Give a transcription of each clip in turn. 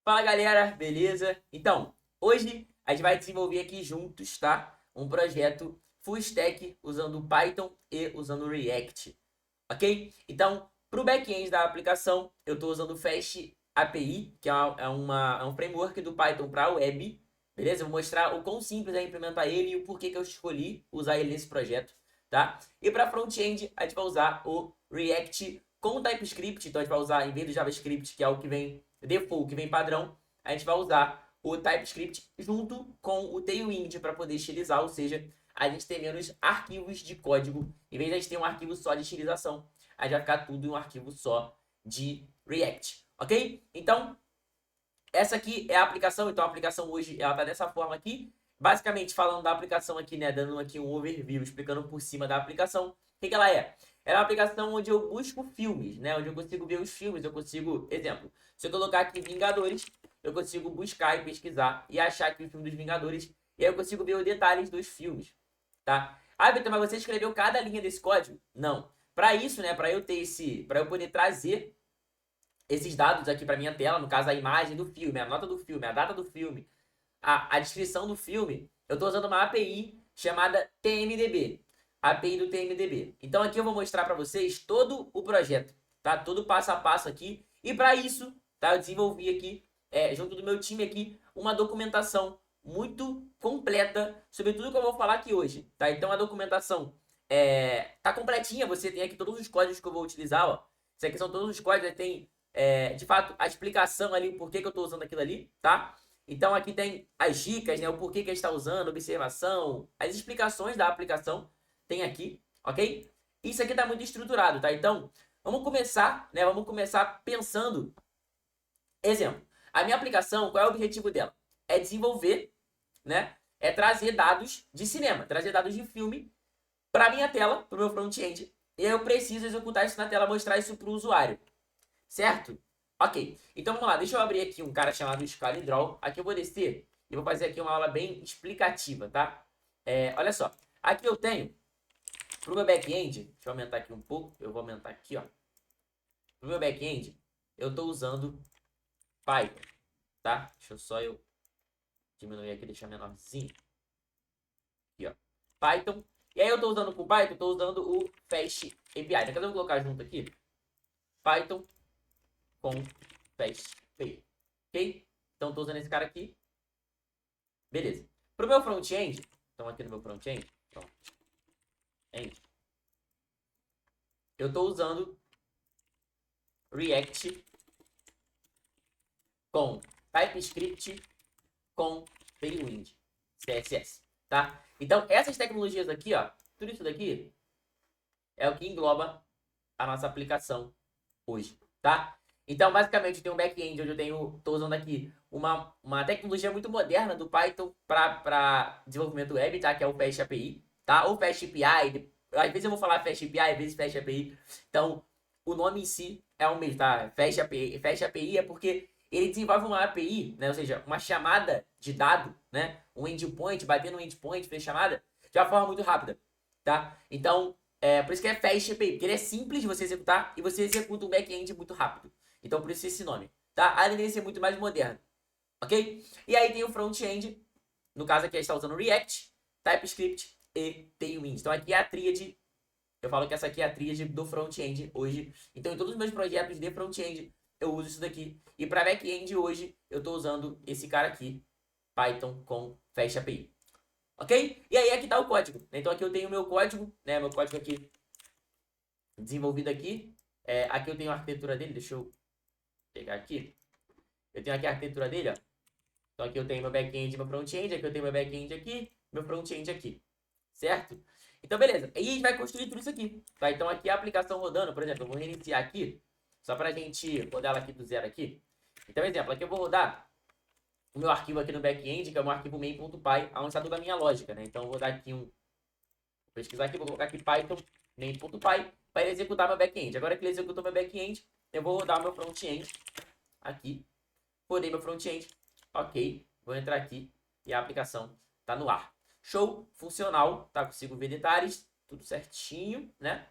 Fala galera, beleza? Então, hoje a gente vai desenvolver aqui juntos, tá? Um projeto full stack usando Python e usando React, ok? Então, para o back-end da aplicação, eu estou usando o Fast API, que é um framework do Python para web, beleza? Eu vou mostrar o quão simples é implementar ele e o porquê que eu escolhi usar ele nesse projeto, tá? E para front-end, a gente vai usar o React com TypeScript, então a gente vai usar, em vez do JavaScript, que é o que vem default, que vem padrão, a gente vai usar o TypeScript junto com o Tailwind para poder estilizar, ou seja, a gente tem menos arquivos de código, em vez de a gente ter um arquivo só de estilização, aí vai ficar tudo em um arquivo só de React, ok? Então, essa aqui é a aplicação, então a aplicação hoje ela tá dessa forma aqui, basicamente falando da aplicação aqui, né, dando aqui um overview, explicando por cima da aplicação, o que que ela é? Ela é uma aplicação onde eu busco filmes, né, onde eu consigo ver os filmes, eu consigo, exemplo, se eu colocar aqui Vingadores, eu consigo buscar e pesquisar e achar aqui o filme dos Vingadores, e aí eu consigo ver os detalhes dos filmes, tá? Ah, Vitor, mas você escreveu cada linha desse código? Não. Para isso, né, para eu poder trazer esses dados aqui para minha tela, no caso a imagem do filme, a nota do filme, a data do filme, a descrição do filme, eu estou usando uma API chamada TMDB, API do TMDB. Então aqui eu vou mostrar para vocês todo o projeto, tá? Todo o passo a passo aqui. E para isso, tá? Eu desenvolvi aqui, junto do meu time aqui, uma documentação muito completa sobre tudo que eu vou falar aqui hoje, tá? Então a documentação tá completinha, você tem aqui todos os códigos que eu vou utilizar, ó. Isso aqui são todos os códigos, tem de fato a explicação ali, o porquê que eu estou usando aquilo ali, tá? Então aqui tem as dicas, né? O porquê que a gente está usando, observação, as explicações da aplicação tem aqui, ok? Isso aqui está muito estruturado, tá? Então, vamos começar, né? Vamos começar pensando. Exemplo, a minha aplicação, qual é o objetivo dela? É desenvolver, né? É trazer dados de cinema, trazer dados de filme para minha tela, para o meu front-end. E aí eu preciso executar isso na tela, mostrar isso para o usuário. Certo? Ok. Então vamos lá. Deixa eu abrir aqui um cara chamado ScaleDraw. Aqui eu vou descer e vou fazer aqui uma aula bem explicativa, tá? Olha só. Aqui eu tenho, pro meu back-end, deixa eu aumentar aqui um pouco. Eu vou aumentar aqui, ó. Pro meu back-end, eu estou usando Python, tá? Deixa eu só diminuir aqui, deixar menorzinho. Aqui, ó. Python. E aí eu estou usando pro Python, estou usando o Fast API. Então, eu vou colocar junto aqui. Python com Fast API. Ok? Então, estou usando esse cara aqui. Beleza. Para o meu front-end, então aqui no meu front-end, eu estou usando React com TypeScript com Tailwind, CSS, tá? Então, essas tecnologias aqui, ó, tudo isso daqui é o que engloba a nossa aplicação hoje, tá? Então, basicamente, eu tenho um back-end onde tô usando aqui uma tecnologia muito moderna do Python para desenvolvimento web, tá? Que é o Fast API, tá? Ou Fast API, às vezes eu vou falar Fast API, às vezes Fast API. Então, o nome em si é o mesmo, tá? Fast API. Fast API é porque ele desenvolve uma API, né? Ou seja, uma chamada de dado, né? Um endpoint, bater no endpoint, fazer chamada, de uma forma muito rápida, tá? Então, por isso que é Fast API, porque ele é simples de você executar e você executa um back-end muito rápido. Então, por isso esse nome, tá? Além dele ser muito mais moderno, ok? E aí tem o front-end, no caso aqui a gente está usando React, TypeScript e Tailwind. Então aqui é a tríade, eu falo que essa aqui é a tríade do front-end hoje. Então em todos os meus projetos de front-end eu uso isso daqui. E para back-end hoje eu estou usando esse cara aqui, Python com Fast API. Ok? E aí aqui está o código. Então aqui eu tenho o meu código, né? Meu código aqui desenvolvido aqui. Aqui eu tenho a arquitetura dele, deixa eu pegar aqui. Eu tenho aqui a arquitetura dele, ó. Então aqui eu tenho meu back-end e meu front-end, aqui eu tenho meu back-end aqui, meu front-end aqui. Certo? Então beleza. E a gente vai construir tudo isso aqui, tá? Então aqui a aplicação rodando, por exemplo, eu vou reiniciar aqui, só pra gente rodar ela aqui do zero aqui. Então, exemplo, aqui eu vou rodar o meu arquivo aqui no back-end, que é o meu arquivo main.py, onde está toda a minha lógica, né? Então eu vou dar aqui vou pesquisar aqui, vou colocar aqui Python main.py para ele executar meu back-end. Agora que ele executou meu back-end, eu vou rodar o meu front-end aqui. Rodei meu front-end. Ok. Vou entrar aqui e a aplicação está no ar. Show. Funcional. Tá? Consigo ver detalhes. Tudo certinho, né?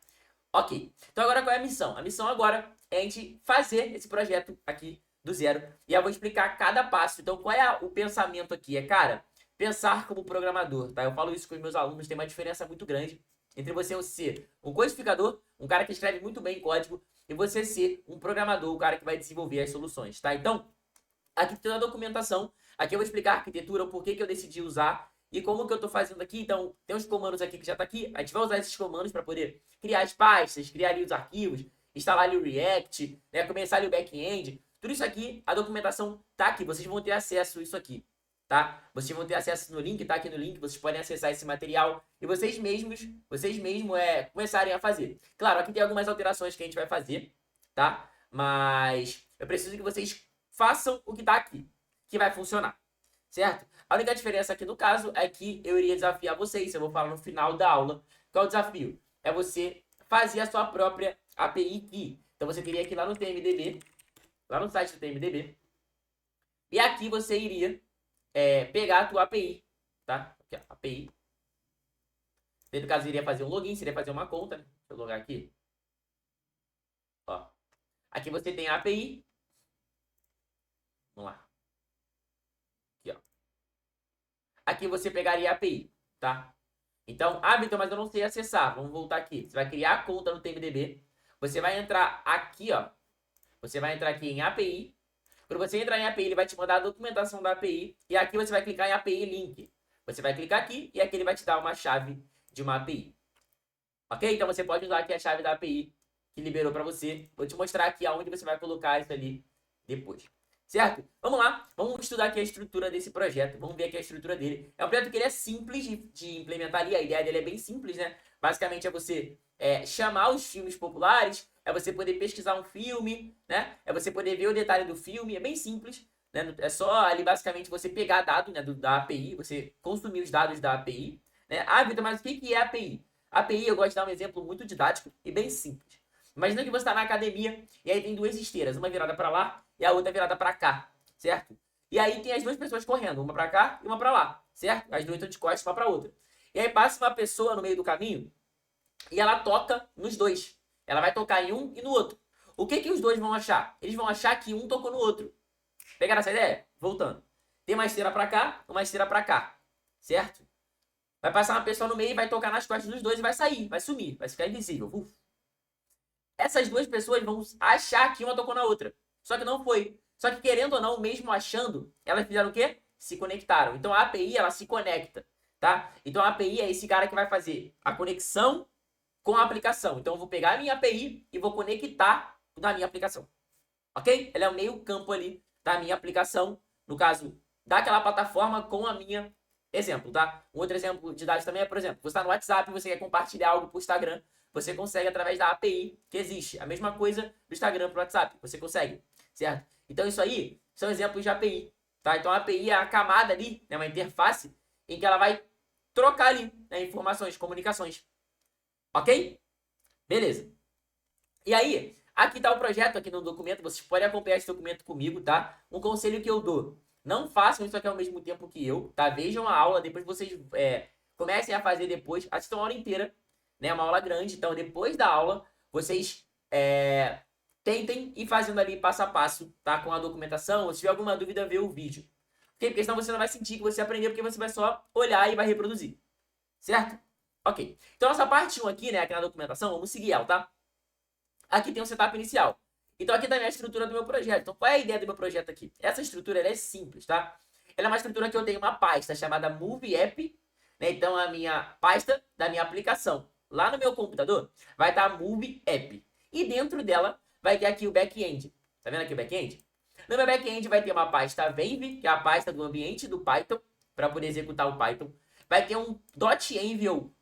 Ok. Então agora qual é a missão? A missão agora é a gente fazer esse projeto aqui do zero. E eu vou explicar cada passo. Então, qual é o pensamento aqui? Cara, pensar como programador, tá? Eu falo isso com os meus alunos, tem uma diferença muito grande entre você ser um codificador, um cara que escreve muito bem código, e você ser um programador, o cara que vai desenvolver as soluções, tá? Então, aqui tem a documentação. Aqui eu vou explicar a arquitetura, o porquê que eu decidi usar e como que eu tô fazendo aqui. Então, tem uns comandos aqui que já tá aqui. A gente vai usar esses comandos para poder criar as pastas, criar ali os arquivos, instalar ali o React, né, começar ali o back-end. Tudo isso aqui, a documentação tá aqui. Vocês vão ter acesso a isso aqui, tá? Vocês vão ter acesso no link, tá aqui no link. Vocês podem acessar esse material e vocês mesmos começarem a fazer. Claro, aqui tem algumas alterações que a gente vai fazer, tá? Mas eu preciso que vocês façam o que tá aqui, que vai funcionar, certo? A única diferença aqui no caso é que eu iria desafiar vocês, eu vou falar no final da aula. Qual é o desafio? É você fazer a sua própria API key. Então você teria que ir lá no TMDB, lá no site do TMDB, e aqui você iria pegar a tua API, tá? Aqui, ó, API. No caso, iria fazer um login, seria fazer uma conta, né? Deixa eu logar aqui. Ó. Aqui você tem a API. Vamos lá. Aqui, ó. Aqui você pegaria a API, tá? Então, Vitor, mas eu não sei acessar. Vamos voltar aqui. Você vai criar a conta no TMDB. Você vai entrar aqui, ó. Você vai entrar aqui em API. Quando você entrar em API, ele vai te mandar a documentação da API. E aqui você vai clicar em API Link. Você vai clicar aqui e aqui ele vai te dar uma chave de uma API. Ok? Então você pode usar aqui a chave da API que liberou para você. Vou te mostrar aqui aonde você vai colocar isso ali depois. Certo? Vamos lá, vamos estudar aqui a estrutura desse projeto, vamos ver aqui a estrutura dele. É um projeto que ele é simples de implementar ali, a ideia dele é bem simples, né? Basicamente é você chamar os filmes populares, é você poder pesquisar um filme, né? É você poder ver o detalhe do filme, é bem simples, né? É só ali basicamente você pegar dado, né, da API, você consumir os dados da API, né? Vitor, mas o que é API? API eu gosto de dar um exemplo muito didático e bem simples. Imagina que você está na academia e aí tem duas esteiras, uma virada para lá e a outra virada para cá, certo? E aí tem as duas pessoas correndo, uma para cá e uma para lá, certo? As duas estão de costas uma para outra. E aí passa uma pessoa no meio do caminho e ela toca nos dois. Ela vai tocar em um e no outro. O que os dois vão achar? Eles vão achar que um tocou no outro. Pegaram essa ideia? Voltando. Tem uma esteira para cá, uma esteira para cá, certo? Vai passar uma pessoa no meio e vai tocar nas costas dos dois e vai sair, vai sumir, vai ficar invisível. Essas duas pessoas vão achar que uma tocou na outra. Só que não foi. Só que querendo ou não, mesmo achando, elas fizeram o quê? Se conectaram. Então a API, ela se conecta, tá? Então a API é esse cara que vai fazer a conexão com a aplicação. Então eu vou pegar a minha API e vou conectar na minha aplicação. Ok? Ela é o meio campo ali da minha aplicação. No caso, daquela plataforma com a minha exemplo, tá? Um outro exemplo de dados também é, por exemplo, você está no WhatsApp e você quer compartilhar algo para o Instagram. Você consegue através da API que existe. A mesma coisa do Instagram para o WhatsApp. Você consegue, certo? Então isso aí são exemplos de API, tá? Então a API é a camada ali, né, uma interface, em que ela vai trocar ali, né, informações, comunicações. Ok? Beleza. E aí, aqui está o projeto aqui no documento. Vocês podem acompanhar esse documento comigo, tá? Um conselho que eu dou. Não façam isso aqui ao mesmo tempo que eu, tá? Vejam a aula, depois vocês comecem a fazer depois. Assistam a aula inteira, né? Uma aula grande. Então, depois da aula, vocês tentem ir fazendo ali passo a passo, tá? Com a documentação. Se tiver alguma dúvida, vê o vídeo. Ok? Porque senão você não vai sentir que você aprendeu, porque você vai só olhar e vai reproduzir. Certo? Ok. Então, essa parte 1 aqui, né? Aqui na documentação, vamos seguir ela, tá? Aqui tem um setup inicial. Então, aqui tá a minha estrutura do meu projeto. Então, qual é a ideia do meu projeto aqui? Essa estrutura, ela é simples, tá? Ela é uma estrutura que eu tenho uma pasta chamada Movie App, né? Então, a minha pasta da minha aplicação lá no meu computador vai estar Movie App. E dentro dela vai ter aqui o back-end. Tá vendo aqui o back-end? No meu back-end vai ter uma pasta Venv, que é a pasta do ambiente do Python, para poder executar o Python. Vai ter um .env ou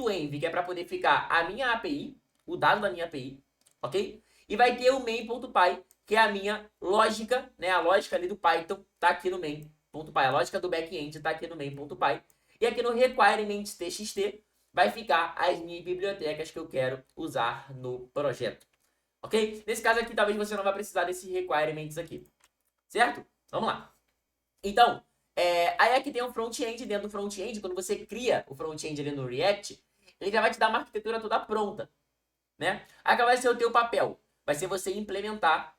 .env, que é para poder ficar a minha API, o dado da minha API, ok? E vai ter o main.py, que é a minha lógica, né? A lógica ali do Python tá aqui no main.py. A lógica do back-end tá aqui no main.py. E aqui no requirements.txt vai ficar as minhas bibliotecas que eu quero usar no projeto. Ok? Nesse caso aqui, talvez você não vai precisar desses requirements aqui. Certo? Vamos lá. Então, aí aqui tem um front-end. Dentro do front-end, quando você cria o front-end ali no React, ele já vai te dar uma arquitetura toda pronta, né? Aí vai ser o teu papel. Vai ser você implementar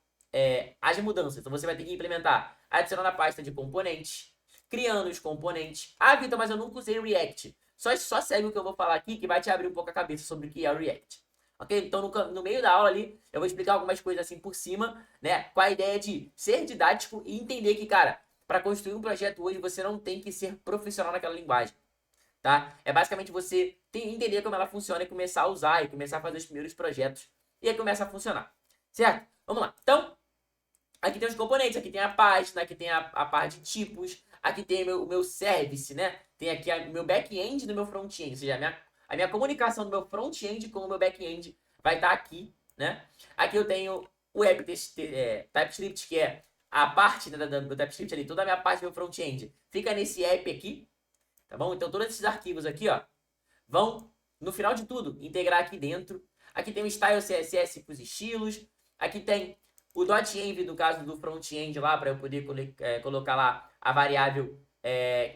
as mudanças. Então você vai ter que implementar adicionando a pasta de componentes, criando os componentes. Ah, Vitor, mas eu nunca usei React. Só segue o que eu vou falar aqui que vai te abrir um pouco a cabeça sobre o que é o React. Ok? Então no meio da aula ali eu vou explicar algumas coisas assim por cima, né? Com a ideia de ser didático e entender que, cara, para construir um projeto hoje você não tem que ser profissional naquela linguagem. Tá? É basicamente você entender como ela funciona e começar a usar e começar a fazer os primeiros projetos. E aí começa a funcionar. Certo? Vamos lá. Então, aqui tem os componentes, aqui tem a página, aqui tem a parte de tipos, aqui tem o meu service, né? Tem aqui o meu back-end do meu front-end, ou seja, a minha comunicação do meu front-end com o meu back-end vai estar aqui, né? Aqui eu tenho o TypeScript, que é a parte, né, do TypeScript ali, toda a minha parte do meu front-end fica nesse app aqui, tá bom? Então todos esses arquivos aqui, ó, vão, no final de tudo, integrar aqui dentro. Aqui tem o style CSS com os estilos. Aqui tem o .env, no caso do front-end lá, para eu poder colocar lá a variável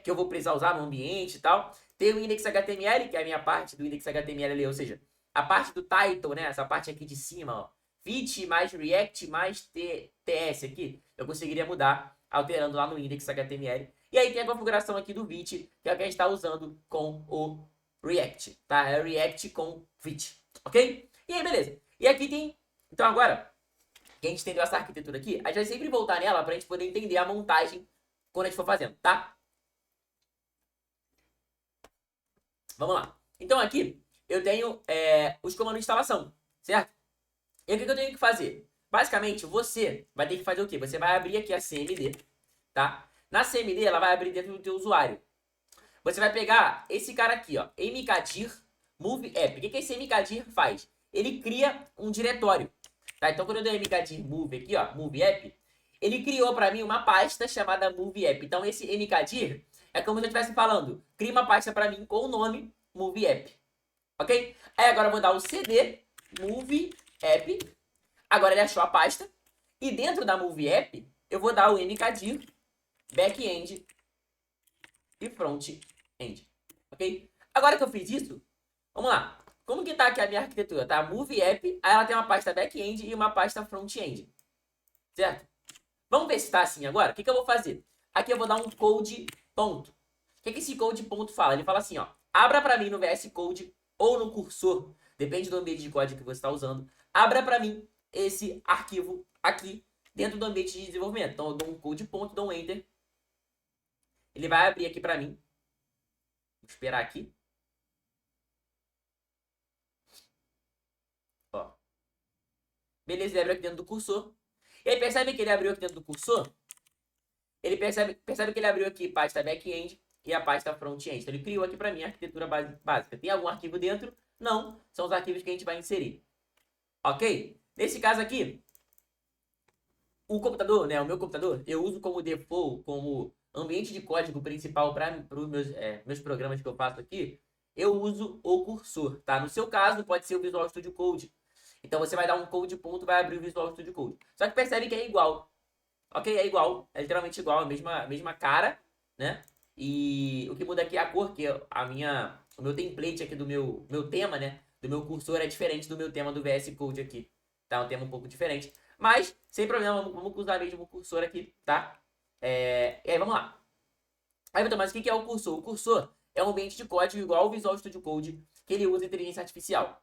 que eu vou precisar usar no ambiente e tal. Tem o index.html, que é a minha parte do index.html ali, ou seja, a parte do title, né? Essa parte aqui de cima, ó. Vite mais React mais TS aqui, eu conseguiria mudar alterando lá no index.html. E aí tem a configuração aqui do Vite, que é o que a gente está usando com o React, tá? É React com Vite, ok? E aí, beleza. E aqui tem... Então agora, que a gente entendeu essa arquitetura aqui, a gente vai sempre voltar nela para a gente poder entender a montagem quando a gente for fazendo, tá? Vamos lá. Então aqui eu tenho os comandos de instalação, certo? E o que eu tenho que fazer? Basicamente, você vai ter que fazer o quê? Você vai abrir aqui a CMD, tá? Na CMD, ela vai abrir dentro do teu usuário. Você vai pegar esse cara aqui, ó, mkdir move app. O que esse mkdir faz? Ele cria um diretório, tá? Então, quando eu dei mkdir move aqui, ó, move app, ele criou para mim uma pasta chamada move app. Então, esse mkdir é como se eu estivesse falando, cria uma pasta para mim com o nome move app, ok? Aí agora eu vou dar o cd move app. Agora ele achou a pasta. E dentro da move app, eu vou dar o mkdir backend e front-end, ok? Agora que eu fiz isso, vamos lá. Como que tá aqui a minha arquitetura? Tá move app, aí ela tem uma pasta back-end e uma pasta front-end, certo? Vamos ver se tá assim agora? O que eu vou fazer? Aqui eu vou dar um code ponto. O que esse code ponto fala? Ele fala assim, ó, abra para mim no VS Code ou no cursor, depende do ambiente de código que você está usando, abra para mim esse arquivo aqui dentro do ambiente de desenvolvimento. Então eu dou um code ponto, dou um enter. Ele vai abrir aqui para mim. Vou esperar aqui. Ó. Beleza, ele abriu aqui dentro do cursor. E aí percebe que ele abriu aqui dentro do cursor? Ele percebe que ele abriu aqui pasta back-end e a pasta front-end. Então ele criou aqui para mim a arquitetura básica. Tem algum arquivo dentro? Não. São os arquivos que a gente vai inserir. Ok? Nesse caso aqui, o computador, né, o meu computador, eu uso como default, como ambiente de código principal para os meus programas que eu faço aqui, eu uso o cursor, tá? No seu caso, pode ser o Visual Studio Code. Então você vai dar um code ponto, vai abrir o Visual Studio Code. Só que percebe que é igual. Ok, é igual, é literalmente igual, a mesma cara, né? E o que muda aqui é a cor, que o meu template aqui do meu tema, né? Do meu cursor é diferente do meu tema do VS Code aqui. Tá? Um tema um pouco diferente. Mas, sem problema, vamos usar mesmo o cursor aqui, tá? E aí, vamos lá. Aí, Vitor, mas o que é o cursor? O cursor é um ambiente de código igual ao Visual Studio Code, que ele usa inteligência artificial.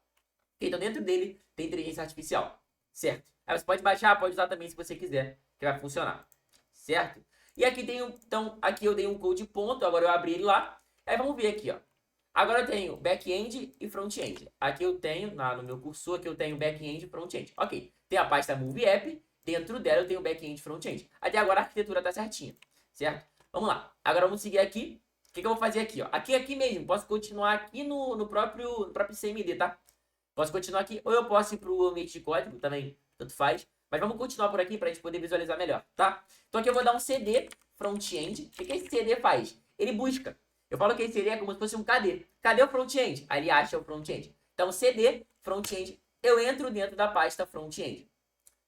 Então, dentro dele tem inteligência artificial, certo? Aí você pode baixar, pode usar também se você quiser, que vai funcionar, certo? E aqui tem então, aqui eu dei um code ponto, agora eu abri ele lá. Aí vamos ver aqui, ó. Agora eu tenho back-end e front-end. Aqui eu tenho, no meu cursor, aqui eu tenho back-end e front-end. Ok, tem a pasta Move App, dentro dela eu tenho back-end e front-end. Até agora a arquitetura tá certinha, certo? Vamos lá, agora vamos seguir aqui. O que eu vou fazer aqui, ó? Aqui mesmo, posso continuar aqui no próprio CMD, tá? Posso continuar aqui, ou eu posso ir para o ambiente de código, também, tanto faz. Mas vamos continuar por aqui para a gente poder visualizar melhor, tá? Então aqui eu vou dar um CD front-end. O que esse CD faz? Ele busca. Eu falo que esse CD é como se fosse um KD. Cadê o front-end? Aí ele acha o front-end. Então CD, front-end, eu entro dentro da pasta front-end,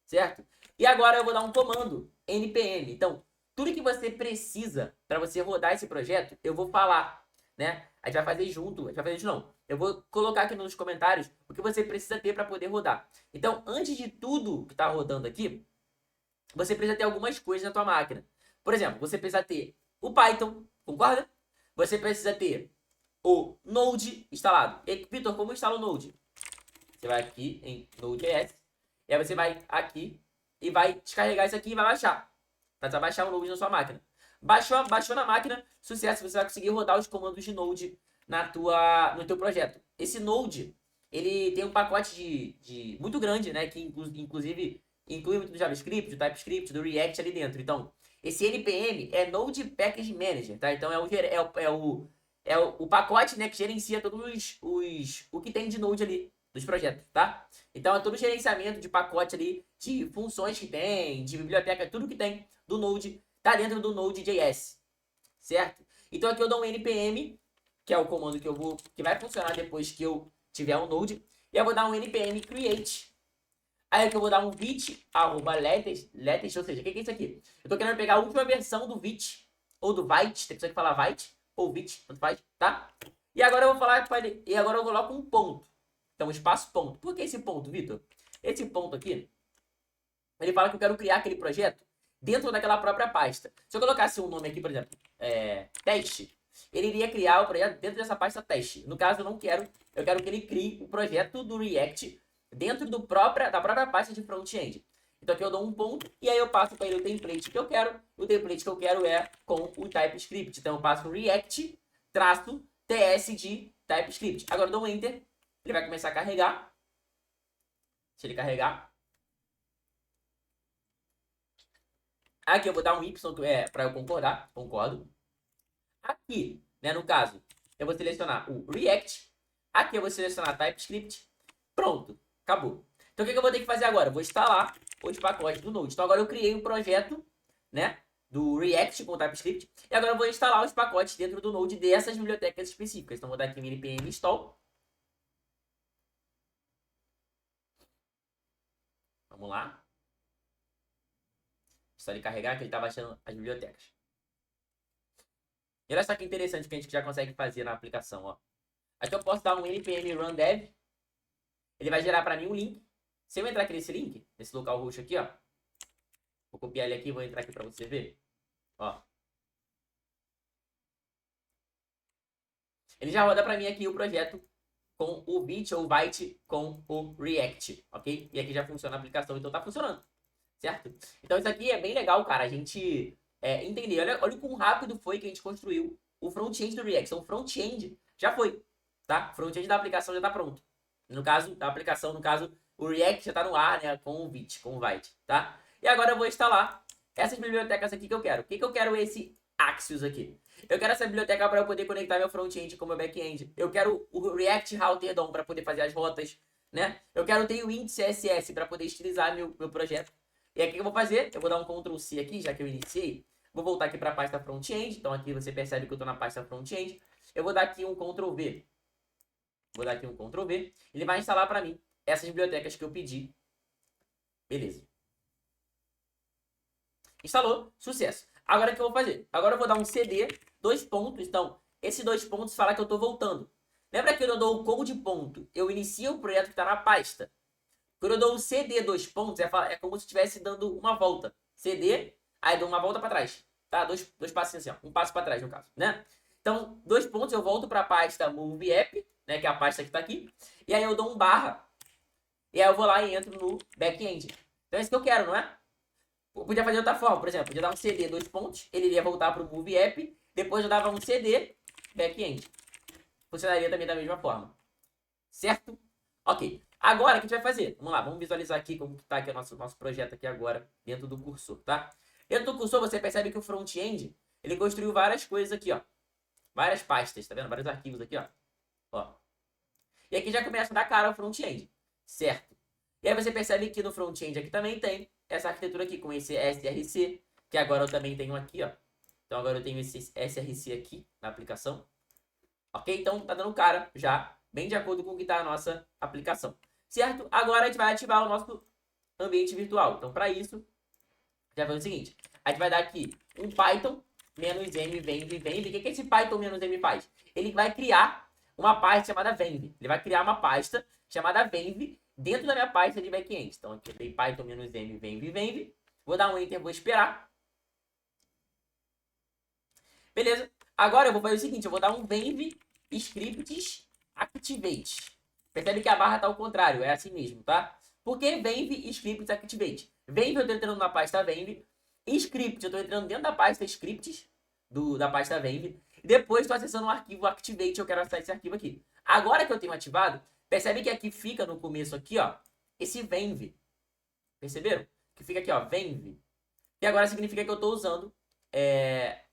certo? E agora eu vou dar um comando, npm. Então, tudo que você precisa para você rodar esse projeto, eu vou falar, né? A gente vai fazer junto, a gente vai fazer isso não. Eu vou colocar aqui nos comentários o que você precisa ter para poder rodar. Então, antes de tudo que está rodando aqui, você precisa ter algumas coisas na tua máquina. Por exemplo, você precisa ter o Python, concorda? Você precisa ter o Node instalado. E, Vitor, como instala o Node? Você vai aqui em Node.js, e aí você vai aqui e vai descarregar isso aqui e vai baixar. Para baixar o Node na sua máquina. Baixou na máquina, sucesso, você vai conseguir rodar os comandos de Node no teu projeto. Esse Node, ele tem um pacote muito grande, né? Que inclusive inclui muito do JavaScript, do TypeScript, do React ali dentro. Então, esse NPM é Node Package Manager, tá? Então é o pacote, né, que gerencia todos o que tem de Node ali dos projetos, tá? Então é todo o gerenciamento de pacote ali, de funções que tem, de biblioteca, tudo que tem do Node tá dentro do Node.js, certo? Então aqui eu dou um npm, que é o comando que vai funcionar depois que eu tiver um Node, e eu vou dar um npm create. Aí aqui eu vou dar um vit latest, ou seja, o que é isso aqui? Eu tô querendo pegar a última versão do vit, ou do vite, tem pessoa que fala vite, ou vit, tanto faz, tá? E agora eu vou falar para ele, e agora eu coloco um ponto. Então, espaço ponto. Por que esse ponto, Vitor? Esse ponto aqui, ele fala que eu quero criar aquele projeto dentro daquela própria pasta. Se eu colocasse um nome aqui, por exemplo, teste, ele iria criar o projeto dentro dessa pasta teste. No caso, eu não quero. Eu quero que ele crie o projeto do React dentro da própria pasta de front-end. Então aqui eu dou um ponto e aí eu passo para ele o template que eu quero. O template que eu quero é com o TypeScript. Então eu passo React -ts de TypeScript. Agora eu dou um Enter. Ele vai começar a carregar. Se ele carregar. Aqui eu vou dar um Y para eu concordar. Concordo. Aqui, né, no caso, eu vou selecionar o React. Aqui eu vou selecionar TypeScript. Pronto. Acabou. Então o que eu vou ter que fazer agora? Eu vou instalar os pacotes do Node. Então agora eu criei um projeto, né, do React com TypeScript. E agora eu vou instalar os pacotes dentro do Node dessas bibliotecas específicas. Então vou dar aqui um npm install. Vamos lá. Só ele carregar que ele está baixando as bibliotecas. E olha só que interessante que a gente já consegue fazer na aplicação, ó. Aqui eu posso dar um npm run dev. Ele vai gerar para mim um link. Se eu entrar aqui nesse link, nesse local roxo aqui, ó. Vou copiar ele aqui e vou entrar aqui para você ver. Ó. Ele já roda para mim aqui o projeto com o Vite ou Vite com o React, ok? E aqui já funciona a aplicação, então tá funcionando, certo? Então isso aqui é bem legal, cara, a gente entender. Olha o quão rápido foi que a gente construiu o front-end do React. Então o front-end já foi, tá? O front-end da aplicação já tá pronto. No caso, da aplicação, o React já tá no ar, né? Com o Vite, com o Vite, tá? E agora eu vou instalar essas bibliotecas aqui que eu quero. O que eu quero esse Axios aqui? Eu quero essa biblioteca para eu poder conectar meu front-end com meu back-end. Eu quero o React Router DOM para poder fazer as rotas, né? Eu quero ter o índice CSS para poder estilizar meu projeto. E aí o que eu vou fazer? Eu vou dar um Ctrl C aqui, já que eu iniciei. Vou voltar aqui para a pasta front-end. Então aqui você percebe que eu estou na pasta front-end. Eu vou dar aqui um Ctrl V. Vou dar aqui um Ctrl V. Ele vai instalar para mim essas bibliotecas que eu pedi. Beleza. Instalou. Sucesso. Agora o que eu vou fazer? Agora eu vou dar um CD, 2 pontos. Então, esses 2 pontos fala que eu estou voltando. Lembra que eu dou o code ponto? Eu inicio o projeto que está na pasta. Quando eu dou o CD, 2 pontos, é como se estivesse dando uma volta. CD, aí eu dou uma volta para trás. Tá? Dois passos assim, ó. Um passo para trás, no caso, né? Então, 2 pontos, eu volto para a pasta Move App, né? Que é a pasta que está aqui. E aí eu dou um barra. E aí eu vou lá e entro no back-end. Então é isso que eu quero, não é? Eu podia fazer de outra forma, por exemplo, podia dar um CD, 2 pontos, ele iria voltar para o Move App, depois eu dava um CD, back-end. Funcionaria também da mesma forma. Certo? Ok. Agora, o que a gente vai fazer? Vamos lá, vamos visualizar aqui como está aqui o nosso projeto aqui agora, dentro do cursor, tá? Dentro do cursor, você percebe que o front-end, ele construiu várias coisas aqui, ó. Várias pastas, tá vendo? Vários arquivos aqui, ó. E aqui já começa a dar cara ao front-end, certo? E aí você percebe que no front-end aqui também tem essa arquitetura aqui com esse SRC, que agora eu também tenho aqui, ó. Então agora eu tenho esse SRC aqui na aplicação. Ok? Então tá dando cara já, bem de acordo com o que tá a nossa aplicação. Certo? Agora a gente vai ativar o nosso ambiente virtual. Então para isso, já vai o seguinte. A gente vai dar aqui um Python -m venv. O que esse Python -m faz? Ele vai criar uma pasta chamada venv. Ele vai criar uma pasta chamada venv dentro da minha pasta de back-end. Então aqui eu dei Python -m venv. Vou dar um Enter, vou esperar. Beleza. Agora eu vou fazer o seguinte, eu vou dar um Venv scripts activate. Percebe que a barra tá ao contrário, é assim mesmo, tá? Por que Venv scripts activate? Venv eu tô entrando na pasta Venv. Script eu tô entrando dentro da pasta scripts da pasta Venv. E depois estou acessando o arquivo activate, eu quero acessar esse arquivo aqui. Agora que eu tenho ativado, percebe que aqui fica no começo aqui, ó, esse Venv. Perceberam? Que fica aqui, ó, Venv. E agora significa que eu estou usando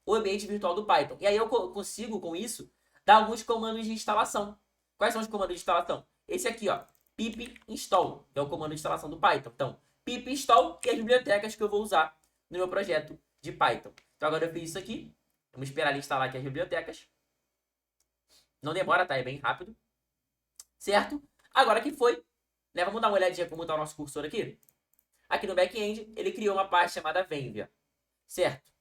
o ambiente virtual do Python. E aí eu consigo, com isso, dar alguns comandos de instalação. Quais são os comandos de instalação? Esse aqui, ó, pip install, que é o comando de instalação do Python. Então, pip install e as bibliotecas que eu vou usar no meu projeto de Python. Então agora eu fiz isso aqui. Vamos esperar ele instalar aqui as bibliotecas. Não demora, tá? É bem rápido. Certo? Agora que foi, né? Vamos dar uma olhadinha como está o nosso cursor aqui. Aqui no back-end, ele criou uma pasta chamada Venv, certo?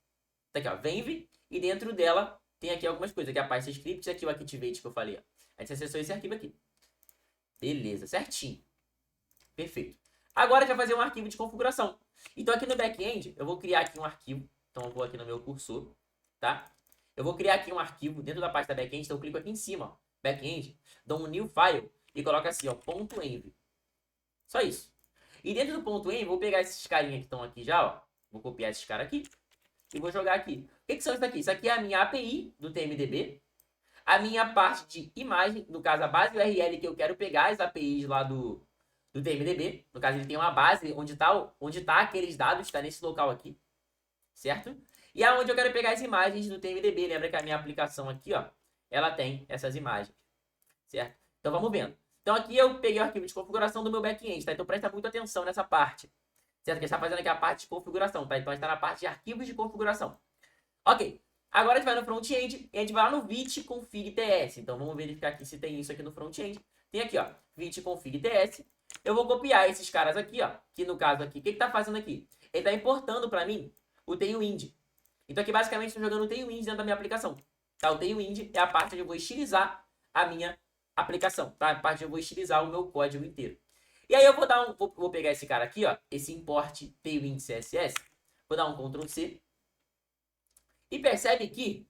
Tá aqui, ó, Venv, e dentro dela tem aqui algumas coisas, aqui a pasta scripts e aqui o activate que eu falei, ó. A gente acessou esse arquivo aqui. Beleza, certinho. Perfeito. Agora a gente vai fazer um arquivo de configuração. Então aqui no back-end, eu vou criar aqui um arquivo. Então eu vou aqui no meu cursor, tá? Eu vou criar aqui um arquivo dentro da pasta back-end, então eu clico aqui em cima, ó, back-end, dou um new file e coloco assim, ó, .env. Só isso. E dentro do .env, vou pegar esses carinhas que estão aqui já, ó. Vou copiar esses caras aqui e vou jogar aqui. O que são isso aqui? Isso aqui é a minha API do TMDB. A minha parte de imagem, no caso a base URL que eu quero pegar as APIs lá do TMDB. No caso ele tem uma base onde tá aqueles dados, está nesse local aqui. Certo? E aonde eu quero pegar as imagens do TMDB. Lembra que a minha aplicação aqui, ó, ela tem essas imagens. Certo? Então vamos vendo. Então aqui eu peguei o arquivo de configuração do meu back-end, tá? Então presta muita atenção nessa parte. Certo? Que está fazendo aqui a parte de configuração, tá? Então a gente está na parte de arquivos de configuração. Ok. Agora a gente vai no front-end e a gente vai lá no vit config ts. Então vamos verificar aqui se tem isso aqui no front-end. Tem aqui, ó, vit config ts. Eu vou copiar esses caras aqui, ó, que no caso aqui, o que está fazendo aqui? Ele está importando para mim o tailwind. Então aqui basicamente estou jogando o tailwind dentro da minha aplicação. Tá? O tailwind é a parte onde eu vou estilizar a minha aplicação, tá? A parte onde eu vou estilizar o meu código inteiro. E aí eu vou pegar esse cara aqui, ó, esse import tailwind css, vou dar um Ctrl C. E percebe que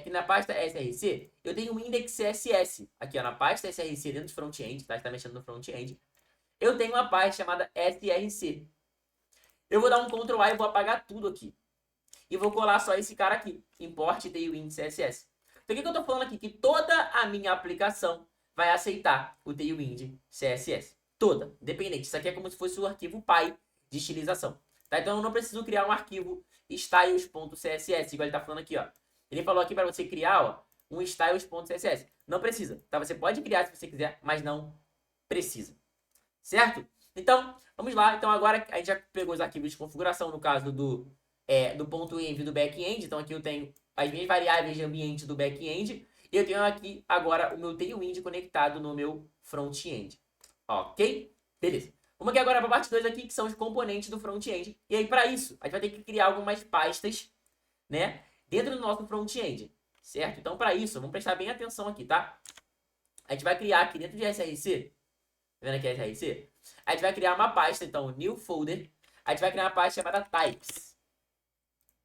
na pasta src eu tenho um index css. Aqui, ó, na pasta src dentro do front-end, tá? Está mexendo no front-end. Eu tenho uma pasta chamada src. Eu vou dar um Ctrl A e vou apagar tudo aqui. E vou colar só esse cara aqui, import tailwind css. Então o que eu estou falando aqui? Que toda a minha aplicação vai aceitar o tailwind css. Toda, independente. Isso aqui é como se fosse o arquivo py de estilização. Tá? Então eu não preciso criar um arquivo styles.css, igual ele está falando aqui, ó. Ele falou aqui para você criar, ó, um styles.css. Não precisa, tá? Você pode criar se você quiser, mas não precisa. Certo? Então, vamos lá. Então agora a gente já pegou os arquivos de configuração, no caso do .env do back-end. Então aqui eu tenho as minhas variáveis de ambiente do back-end. E eu tenho aqui agora o meu tailwind conectado no meu front-end. Ok? Beleza. Vamos aqui agora para a parte 2 aqui, que são os componentes do front-end. E aí, para isso, a gente vai ter que criar algumas pastas, né, dentro do nosso front-end, certo? Então, para isso, vamos prestar bem atenção aqui, tá? A gente vai criar aqui dentro de src, tá vendo aqui a src? A gente vai criar uma pasta, então, new folder. A gente vai criar uma pasta chamada types,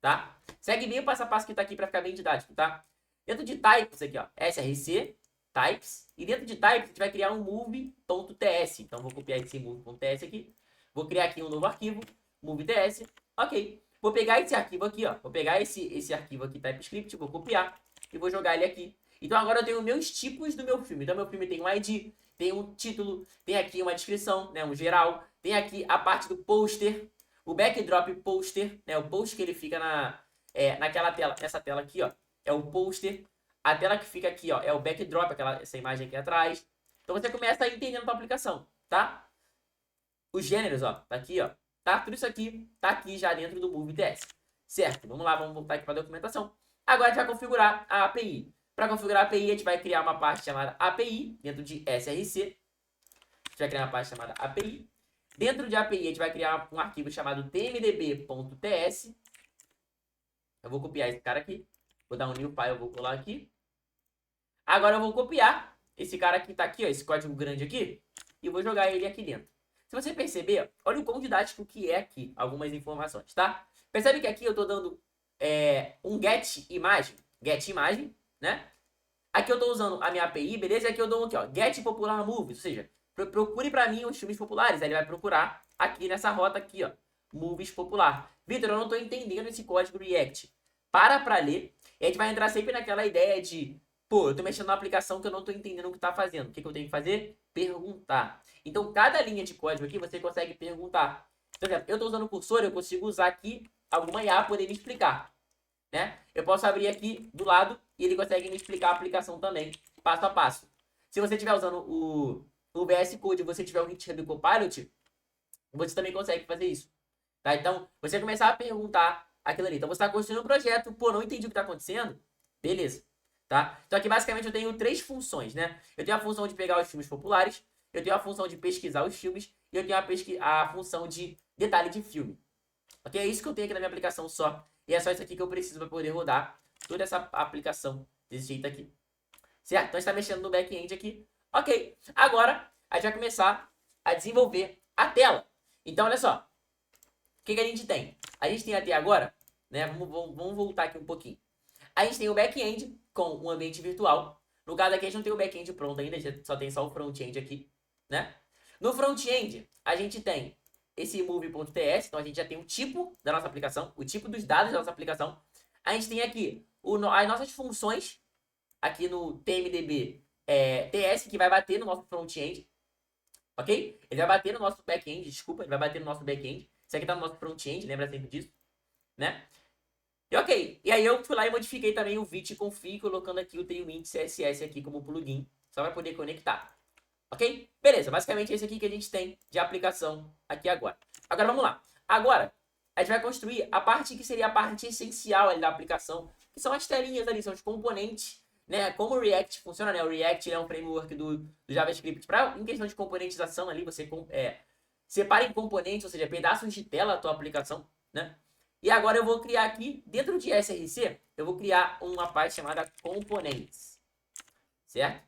tá? Segue bem o passo a passo que tá aqui para ficar bem didático, tá? Dentro de types aqui, ó, src, types, e dentro de types a gente vai criar um move.ts. Então vou copiar esse move.ts aqui, vou criar aqui um novo arquivo, move.ts, ok. Vou pegar esse arquivo aqui, ó, vou pegar esse arquivo aqui, TypeScript, vou copiar e vou jogar ele aqui. Então agora eu tenho meus tipos do meu filme. Então meu filme tem um ID, tem um título, tem aqui uma descrição, né, um geral, tem aqui a parte do poster, o backdrop poster, né, o post que ele fica naquela tela, essa tela aqui, ó, é o poster. A tela que fica aqui, ó, é o backdrop, essa imagem aqui atrás. Então você começa a entender a tua aplicação, tá? Os gêneros, ó, tá aqui, ó. Tá? Tudo isso aqui tá aqui já dentro do Move.ts. Certo? Vamos lá, vamos voltar aqui para a documentação. Agora a gente vai configurar a API. Para configurar a API, a gente vai criar uma parte chamada API dentro de src. A gente vai criar uma parte chamada API. Dentro de API, a gente vai criar um arquivo chamado tmdb.ts. Eu vou copiar esse cara aqui. Vou dar um new file, eu vou colar aqui. Agora eu vou copiar esse cara que tá aqui, ó, esse código grande aqui, e vou jogar ele aqui dentro. Se você perceber, olha o quão didático que é aqui, algumas informações, tá? Percebe que aqui eu tô dando um get imagem, né? Aqui eu tô usando a minha API, beleza? E aqui eu dou aqui, ó, get popular movies, ou seja, procure pra mim os filmes populares. Aí ele vai procurar aqui nessa rota aqui, ó, movies popular. Vitor, eu não tô entendendo esse código React. Para pra ler, e a gente vai entrar sempre naquela ideia de, pô, eu tô mexendo na aplicação que eu não tô entendendo o que tá fazendo. O que eu tenho que fazer? Perguntar. Então, cada linha de código aqui, você consegue perguntar. Por exemplo, eu tô usando o cursor, eu consigo usar aqui alguma IA poder me explicar, né? Eu posso abrir aqui do lado e ele consegue me explicar a aplicação também, passo a passo. Se você estiver usando o VS Code e você tiver o GitHub Copilot, você também consegue fazer isso. Tá? Então, você começar a perguntar aquilo ali. Então, você está construindo um projeto, pô, não entendi o que está acontecendo? Beleza. Tá? Então, aqui basicamente eu tenho 3 funções, né? Eu tenho a função de pegar os filmes populares, eu tenho a função de pesquisar os filmes e eu tenho a função de detalhe de filme. Ok? É isso que eu tenho aqui na minha aplicação só. E é só isso aqui que eu preciso para poder rodar toda essa aplicação desse jeito aqui. Certo? Então a gente está mexendo no back-end aqui. Ok. Agora a gente vai começar a desenvolver a tela. Então, olha só. O que a gente tem? A gente tem até agora, né? Vamos voltar aqui um pouquinho. A gente tem o back-end com um ambiente virtual. No caso aqui, a gente não tem o back-end pronto ainda, a gente só tem o front-end aqui, né? No front-end, a gente tem esse move.ts, então a gente já tem o tipo da nossa aplicação, o tipo dos dados da nossa aplicação. A gente tem aqui as nossas funções, aqui no TMDB TS, que vai bater no nosso front-end, ok? Ele vai bater no nosso back-end, desculpa, ele vai bater no nosso back-end. Isso aqui tá no nosso front-end, lembra sempre disso, né? E ok, e aí eu fui lá e modifiquei também o vit config, colocando aqui o Tailwind CSS aqui como plugin, só para poder conectar. Ok? Beleza, basicamente é esse aqui que a gente tem de aplicação aqui agora. Agora vamos lá. Agora, a gente vai construir a parte que seria a parte essencial ali da aplicação, que são as telinhas ali, são os componentes, né? Como o React funciona, né? O React é um framework do JavaScript para em questão de componentização ali, você separa em componentes, ou seja, pedaços de tela a tua aplicação, né? E agora eu vou criar aqui, dentro de SRC, eu vou criar uma parte chamada components, certo?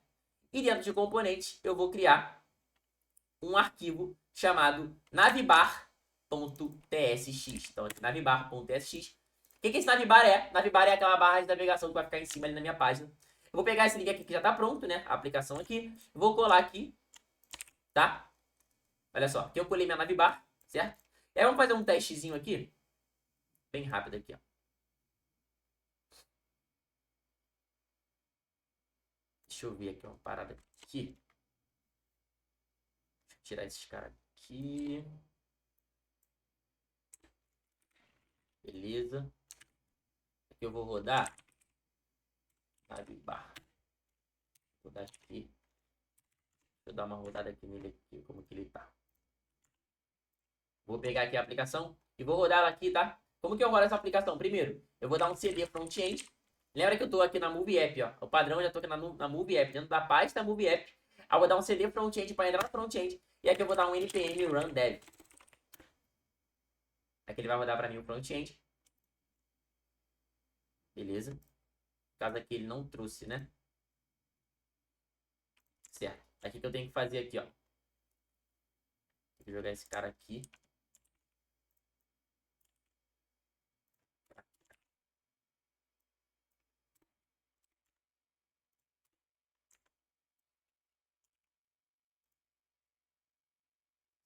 E dentro de componentes, eu vou criar um arquivo chamado navbar.tsx. Então, aqui, navbar.tsx. O que esse navbar é? Navbar é aquela barra de navegação que vai ficar em cima ali na minha página. Eu vou pegar esse link aqui que já está pronto, né? A aplicação aqui. Vou colar aqui, tá? Olha só, aqui eu colei minha navbar, certo? E aí vamos fazer um testezinho aqui, bem rápido aqui, ó. Deixa eu ver aqui uma parada aqui. Deixa eu tirar esses caras aqui. Beleza. Aqui eu vou rodar. Navbar. Vou rodar aqui. Deixa eu dar uma rodada aqui nele aqui, como que ele tá. Vou pegar aqui a aplicação e vou rodar ela aqui, tá? Como que eu rodo essa aplicação? Primeiro, eu vou dar um CD front-end. Lembra que eu tô aqui na Move App, ó. O padrão, eu já tô aqui na Move App, dentro da pasta da Move App. Aí eu vou dar um CD front-end para entrar no front-end. E aqui eu vou dar um npm run dev. Aqui ele vai rodar para mim o front-end. Beleza. No caso aqui ele não trouxe, né? Certo. Aqui que eu tenho que fazer aqui, ó. Vou jogar esse cara aqui.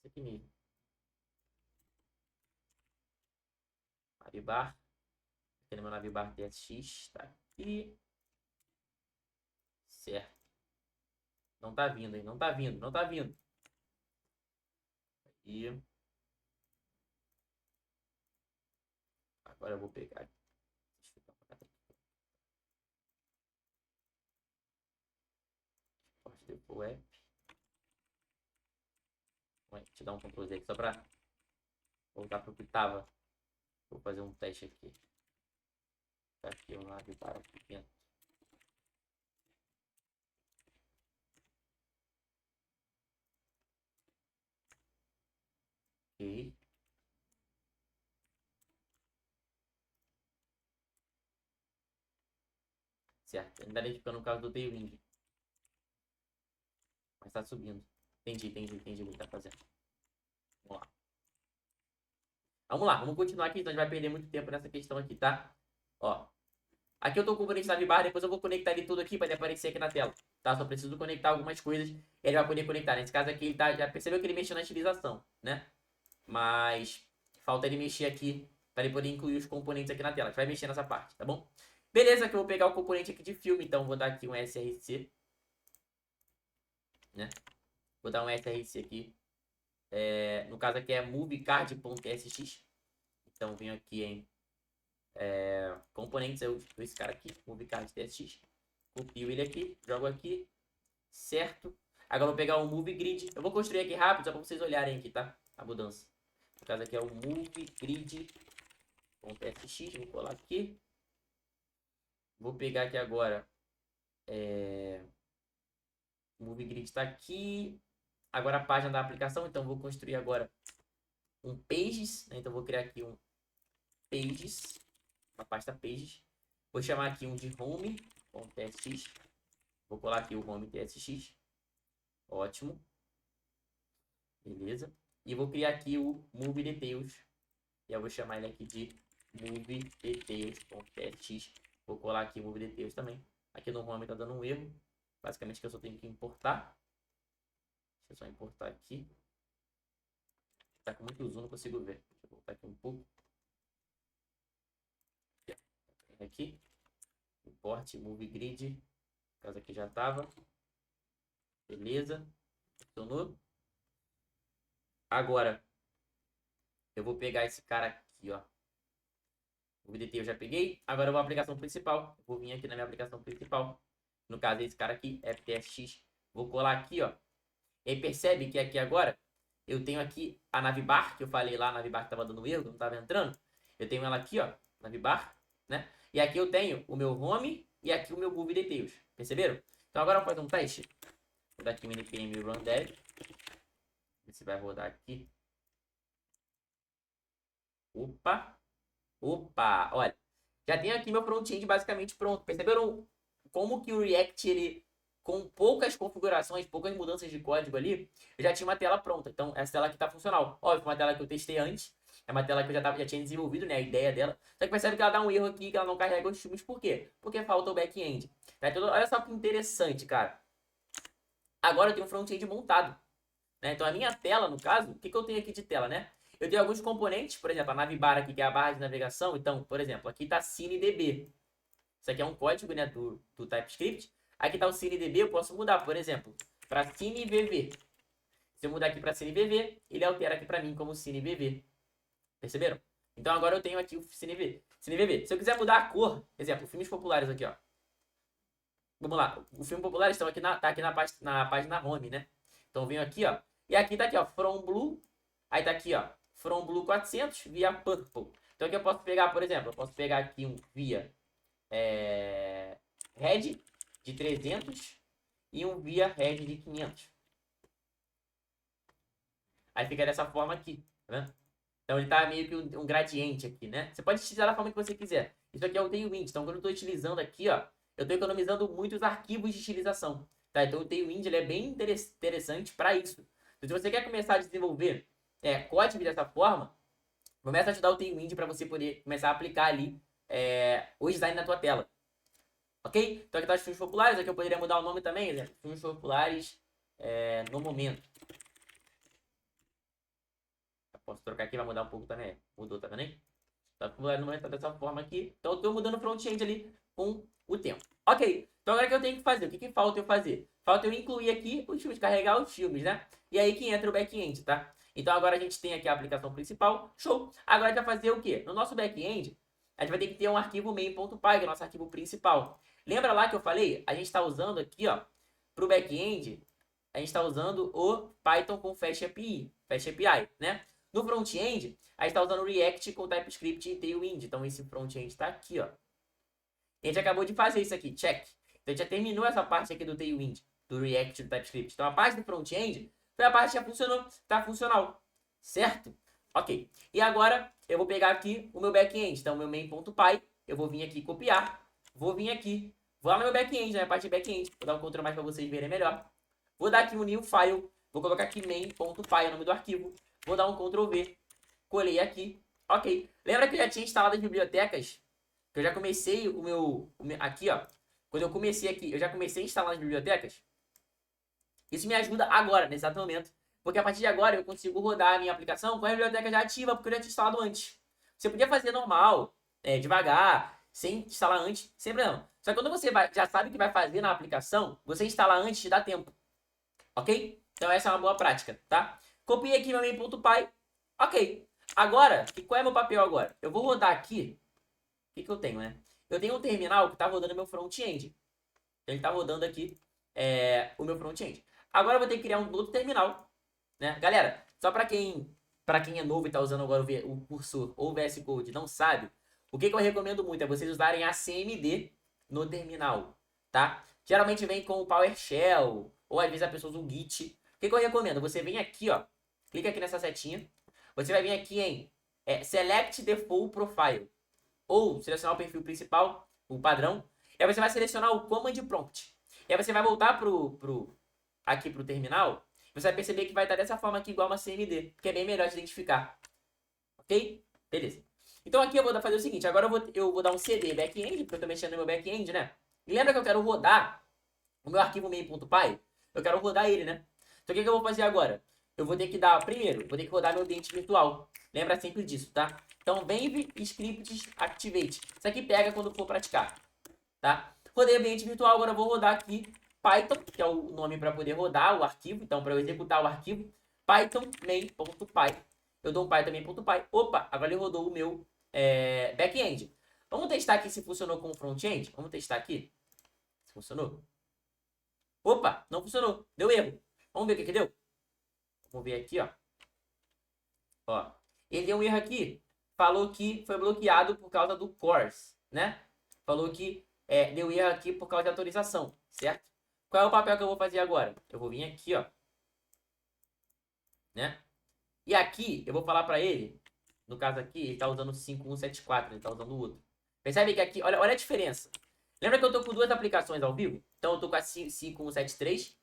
Isso aqui mesmo. Navbar. Aqui no meu Navbar TSX. Tá aqui. Certo. Não tá vindo, hein? Não tá vindo, não tá vindo. E agora eu vou pegar. Deixa eu dar uma olhada aqui. Deixa eu dar um Ctrl Z aqui só pra voltar pro que tava. Vou fazer um teste aqui. Tá aqui um lado para aqui dentro. Ok. Certo. Ainda identificando no caso do Tailwind. Mas tá subindo. Entendi o que tá fazendo. Vamos lá. Vamos lá, vamos continuar aqui, então a gente vai perder muito tempo nessa questão aqui, tá? Ó. Aqui eu tô com o componente Navibar, depois eu vou conectar ele tudo aqui para ele aparecer aqui na tela, tá? Só preciso conectar algumas coisas e ele vai poder conectar. Nesse caso aqui, ele tá, já percebeu que ele mexeu na utilização, né? Mas falta ele mexer aqui para ele poder incluir os componentes aqui na tela. A gente vai mexer nessa parte, tá bom? Beleza, que eu vou pegar o componente aqui de filme, então vou dar aqui um SRC, né? Vou dar um SRC aqui. No caso aqui é movecard.sx. Então venho aqui em componentes, eu estou esse cara aqui, movecard.sx. Copio ele aqui, jogo aqui, certo? Agora eu vou pegar o move grid. Eu vou construir aqui rápido, só para vocês olharem aqui, tá? A mudança. No caso aqui é o movegrid.sx, vou colar aqui. Vou pegar aqui agora. O move grid está aqui. Agora a página da aplicação, então vou construir agora um pages, né? Então vou criar aqui um pages, uma pasta pages. Vou chamar aqui um de home.tsx. Vou colar aqui o home.tsx. Ótimo. Beleza. E vou criar aqui o move details. E eu vou chamar ele aqui de move details.tsx. Vou colar aqui o move details também. Aqui no home tá dando um erro. Basicamente que eu só tenho que importar. Deixa eu só importar aqui. Tá com muito zoom, não consigo ver. Deixa eu voltar aqui um pouco. Aqui. Import move grid. No caso aqui já tava. Beleza. Funcionou. Agora, eu vou pegar esse cara aqui, ó. O VDT eu já peguei. Agora eu vou à aplicação principal. Eu vou vir aqui na minha aplicação principal. No caso, esse cara aqui, FTSX. Vou colar aqui, ó. E aí percebe que aqui agora, eu tenho aqui a Navibar, que eu falei lá, a Navibar que tava dando erro, que não tava entrando. Eu tenho ela aqui, ó, Navibar, né? E aqui eu tenho o meu home e aqui o meu move details. Perceberam? Então agora vamos fazer um teste. Vou dar aqui um npm run dev. Ver se vai rodar aqui. Opa! Opa! Olha, já tenho aqui meu front-end basicamente pronto. Perceberam como que o React, ele, com poucas configurações, poucas mudanças de código ali, eu já tinha uma tela pronta. Então, essa tela aqui tá funcional. Óbvio, uma tela que eu testei antes. É uma tela que eu já tinha desenvolvido, né? A ideia dela. Só que percebe que ela dá um erro aqui, que ela não carrega os filmes. Por quê? Porque falta o back-end. Tá? Então, olha só que interessante, cara. Agora eu tenho um front-end montado. Né? Então, a minha tela, no caso, o que eu tenho aqui de tela, né? Eu tenho alguns componentes, por exemplo, a Navibar aqui, que é a barra de navegação. Então, por exemplo, aqui está CineDB. Isso aqui é um código, né, do TypeScript. Aqui está o CineDB, eu posso mudar, por exemplo, para CineVV. Se eu mudar aqui para CineVV, ele altera aqui para mim como CineVV. Perceberam? Então agora eu tenho aqui o CineVV. Se eu quiser mudar a cor, por exemplo, filmes populares aqui, ó. Vamos lá, o filme popular estão aqui tá aqui na página home, né? Então eu venho aqui, ó. E aqui tá aqui, ó, From Blue. Aí tá aqui, ó, From Blue 400 via Purple. Então aqui eu posso pegar, por exemplo, eu posso pegar aqui um via Red de 300 e um via Red de 500. Aí fica dessa forma aqui, tá vendo? Então ele tá meio que um gradiente aqui, né? Você pode utilizar da forma que você quiser. Isso aqui é o Tailwind. Então quando eu estou utilizando aqui, ó, eu estou economizando muitos arquivos de utilização. Tá? Então o Tailwind ele é bem interessante para isso. Então, se você quer começar a desenvolver código dessa forma, começa a te dar o Tailwind para você poder começar a aplicar ali o design na tua tela. Ok? Então aqui tá os filmes populares. Aqui eu poderia mudar o nome também, né? Filmes populares no momento. Eu posso trocar aqui, vai mudar um pouco também. Mudou, tá vendo aí? Tá no momento, tá dessa forma aqui. Então eu tô mudando o front-end ali com o tempo. Ok. Então agora o que eu tenho que fazer? O que falta eu fazer? Falta eu incluir aqui os filmes, carregar os filmes, né? E aí que entra o back-end, tá? Então agora a gente tem aqui a aplicação principal. Show! Agora a gente vai fazer o quê? No nosso back-end, a gente vai ter que ter um arquivo main.py, que é o nosso arquivo principal. Lembra lá que eu falei? A gente está usando aqui, ó, pro back-end, a gente está usando o Python com Fast API, né? No front-end, a gente está usando o React com TypeScript e Tailwind. Então esse front-end está aqui, ó. A gente acabou de fazer isso aqui, check. Então a gente já terminou essa parte aqui do Tailwind, do React e do TypeScript. Então a parte do front-end foi a parte que já funcionou, tá funcional, certo? Ok. E agora eu vou pegar aqui o meu back-end. Então, meu main.py, eu vou vir aqui copiar. Vou vir aqui. Vou lá no meu back-end, na parte de back-end. Vou dar um Ctrl mais para vocês verem melhor. Vou dar aqui um new file. Vou colocar aqui main.py, o nome do arquivo. Vou dar um Ctrl V. Colei aqui. Ok. Lembra que eu já tinha instalado as bibliotecas? Que eu já comecei aqui, ó. Quando eu comecei aqui, eu já comecei a instalar as bibliotecas. Isso me ajuda agora, nesse exato momento. Porque a partir de agora eu consigo rodar a minha aplicação com a biblioteca já ativa, porque eu já tinha instalado antes. Você podia fazer normal, devagar, sem instalar antes, sem problema. Só que quando você já sabe o que vai fazer na aplicação, você instalar antes te dá tempo. Ok? Então essa é uma boa prática, tá? Copiei aqui meu main.py. Ok. Agora, qual é meu papel agora? Eu vou rodar aqui. O que eu tenho, né? Eu tenho um terminal que está rodando meu front-end. Ele está rodando aqui o meu front-end. Agora eu vou ter que criar um outro terminal, né? Galera, só para quem é novo e está usando agora o cursor ou o VS Code não sabe, o que eu recomendo muito é vocês usarem a CMD no terminal, tá? Geralmente vem com o PowerShell, ou às vezes a pessoa usa o Git. O que eu recomendo? Você vem aqui, ó, clica aqui nessa setinha, você vai vir aqui em Select Default Profile, ou selecionar o perfil principal, o padrão, e aí você vai selecionar o Command Prompt. E aí você vai voltar aqui pro terminal, você vai perceber que vai estar dessa forma aqui, igual uma CMD, que é bem melhor de identificar. Ok? Beleza. Então aqui eu vou fazer o seguinte, agora eu vou dar um CD back-end, porque eu estou mexendo no meu back-end, né? E lembra que eu quero rodar o meu arquivo main.py? Eu quero rodar ele, né? Então o que eu vou fazer agora? Eu vou ter que dar, primeiro, vou ter que rodar meu ambiente virtual. Lembra sempre disso, tá? Então, Benv Scripts Activate. Isso aqui pega quando for praticar, tá? Rodei ambiente virtual, agora eu vou rodar aqui Python, que é o nome para poder rodar o arquivo. Então, para eu executar o arquivo, Python main.py. Eu dou um Python main.py. Opa, agora ele rodou o meu back-end. Vamos testar aqui se funcionou com o front-end? Vamos testar aqui se funcionou. Opa, não funcionou. Deu erro. Vamos ver o que deu? Vamos ver aqui, ó. Ó. Ele deu um erro aqui. Falou que foi bloqueado por causa do CORS, né? Falou que deu erro aqui por causa de autorização, certo? Qual é o papel que eu vou fazer agora? Eu vou vir aqui, ó. Né? E aqui, eu vou falar para ele, no caso aqui, ele tá usando 5174, ele tá usando o outro. Percebe que aqui, olha a diferença. Lembra que eu tô com duas aplicações ao vivo? Então eu tô com a 5173,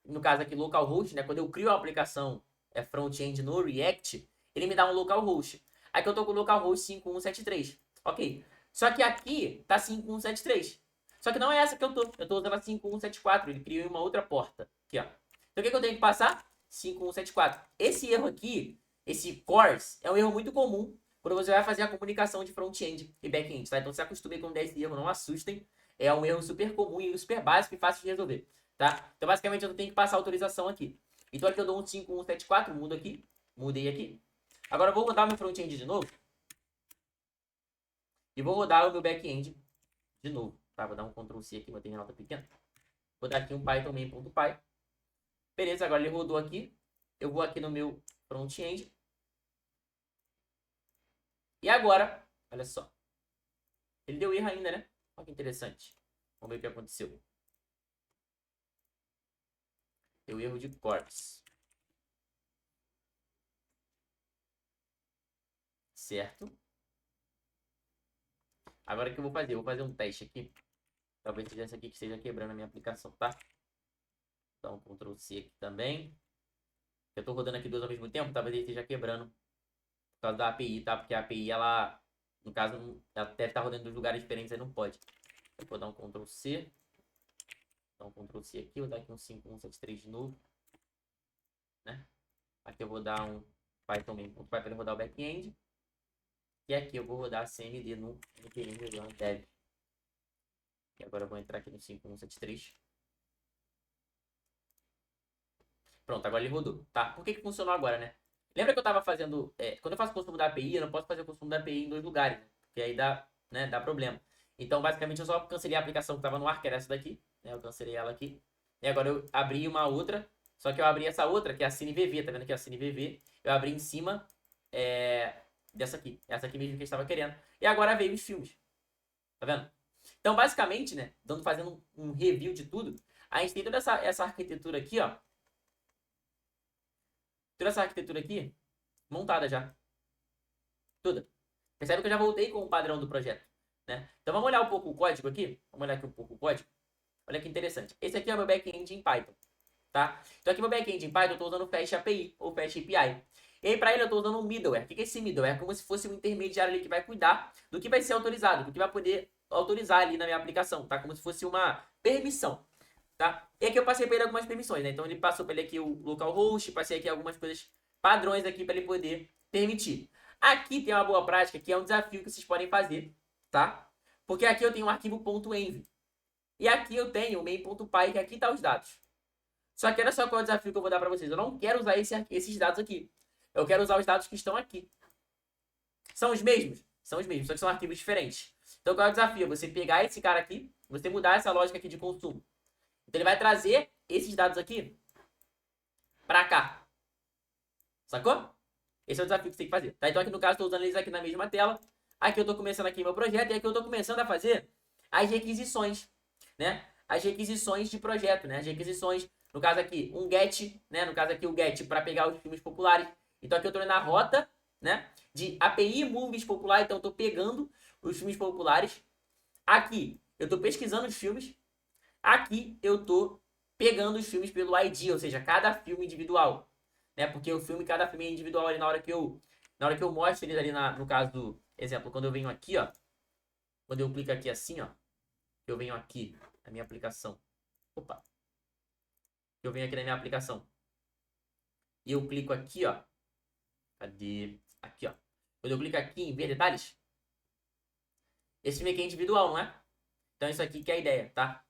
no caso aqui localhost, né? Quando eu crio a aplicação front-end no React, ele me dá um localhost. Aqui eu tô com o localhost 5173, ok? Só que aqui tá 5173. Só que não é essa que eu tô usando a 5174, ele criou uma outra porta, aqui ó. Então o que eu tenho que passar? 5174. Esse erro aqui, esse CORS, é um erro muito comum quando você vai fazer a comunicação de front-end e back-end, tá? Então se acostumem com esse erro, não assustem. É um erro super comum e super básico e fácil de resolver, tá? Então basicamente eu tenho que passar a autorização aqui. Então aqui eu dou um 5174, mudo aqui, mudei aqui. Agora eu vou rodar meu front-end de novo. E vou rodar o meu back-end de novo, tá? Vou dar um Ctrl C aqui, meu terminal tá pequeno. Vou dar aqui um Python main.py. Beleza, agora ele rodou aqui. Eu vou aqui no meu front-end. E agora, olha só. Ele deu erro ainda, né? Olha que interessante. Vamos ver o que aconteceu. Deu erro de cortes. Certo. Agora o que eu vou fazer? Eu vou fazer um teste aqui. Talvez seja essa aqui que esteja quebrando a minha aplicação, tá? Então, Ctrl C aqui também. Eu estou rodando aqui duas ao mesmo tempo, talvez ele esteja quebrando por causa da API, tá? Porque a API, ela, no caso, ela deve estar rodando em dois lugares diferentes, aí não pode. Eu vou dar um Ctrl C. Então, Ctrl C aqui, vou dar aqui um 5173 de novo. Né? Aqui eu vou dar um Python main.py para ele rodar o back-end. E aqui eu vou rodar a CMD no PNG Dev. E agora eu vou entrar aqui no 5173. Pronto, agora ele rodou, tá? Por que funcionou agora, né? Lembra que eu tava fazendo... quando eu faço consumo da API, eu não posso fazer o consumo da API em dois lugares, né? Porque aí dá problema. Então, basicamente, eu só cancelei a aplicação que tava no ar, que era essa daqui. Né? Eu cancelei ela aqui. E agora eu abri uma outra. Só que eu abri essa outra, que é a CineVV. Tá vendo aqui a CineVV? Eu abri em cima dessa aqui. Essa aqui mesmo que a gente tava querendo. E agora veio os filmes. Tá vendo? Então, basicamente, né? Fazendo um review de tudo. A gente tem toda essa arquitetura aqui, ó. Toda essa arquitetura aqui montada já. Toda. Percebe que eu já voltei com o padrão do projeto. Né? Então vamos olhar um pouco o código aqui. Vamos olhar aqui um pouco o código. Olha que interessante. Esse aqui é o meu back-end em Python. Tá? Então aqui no meu back-end em Python eu estou usando o Fast API ou Fast API. E aí, para ele, eu estou usando um middleware. O que é esse middleware? É como se fosse um intermediário ali que vai cuidar do que vai ser autorizado, do que vai poder autorizar ali na minha aplicação, tá? Como se fosse uma permissão, tá? E aqui eu passei para ele algumas permissões, né? Então ele passou para ele aqui o localhost, passei aqui algumas coisas padrões aqui para ele poder permitir. Aqui tem uma boa prática, que é um desafio que vocês podem fazer, tá? Porque aqui eu tenho um arquivo .env. E aqui eu tenho o main.py, que aqui tá os dados. Só que olha só qual é o desafio que eu vou dar para vocês. Eu não quero usar esses dados aqui. Eu quero usar os dados que estão aqui. São os mesmos? São os mesmos, só que são arquivos diferentes. Então qual é o desafio? Você pegar esse cara aqui, você mudar essa lógica aqui de consumo. Então ele vai trazer esses dados aqui para cá. Sacou? Esse é o desafio que você tem que fazer. Tá? Então aqui no caso, estou usando eles aqui na mesma tela. Aqui eu estou começando aqui meu projeto e aqui eu estou começando a fazer as requisições, né? As requisições de projeto, né? As requisições, no caso aqui, um get, né? No caso aqui o get para pegar os filmes populares. Então aqui eu estou na rota, né? De API Movies Popular, então eu estou pegando os filmes populares. Aqui eu estou pesquisando os filmes. Aqui eu estou pegando os filmes pelo ID, ou seja, cada filme individual, né? Porque o filme, cada filme é individual ali na hora que eu mostro eles ali no caso do exemplo, quando eu venho aqui, ó, quando eu clico aqui assim, ó, eu venho aqui na minha aplicação. Opa. Eu venho aqui na minha aplicação. E eu clico aqui, ó. Cadê? Aqui, ó. Quando eu clico aqui em ver detalhes, esse filme aqui é individual, não é? Então isso aqui que é a ideia, tá?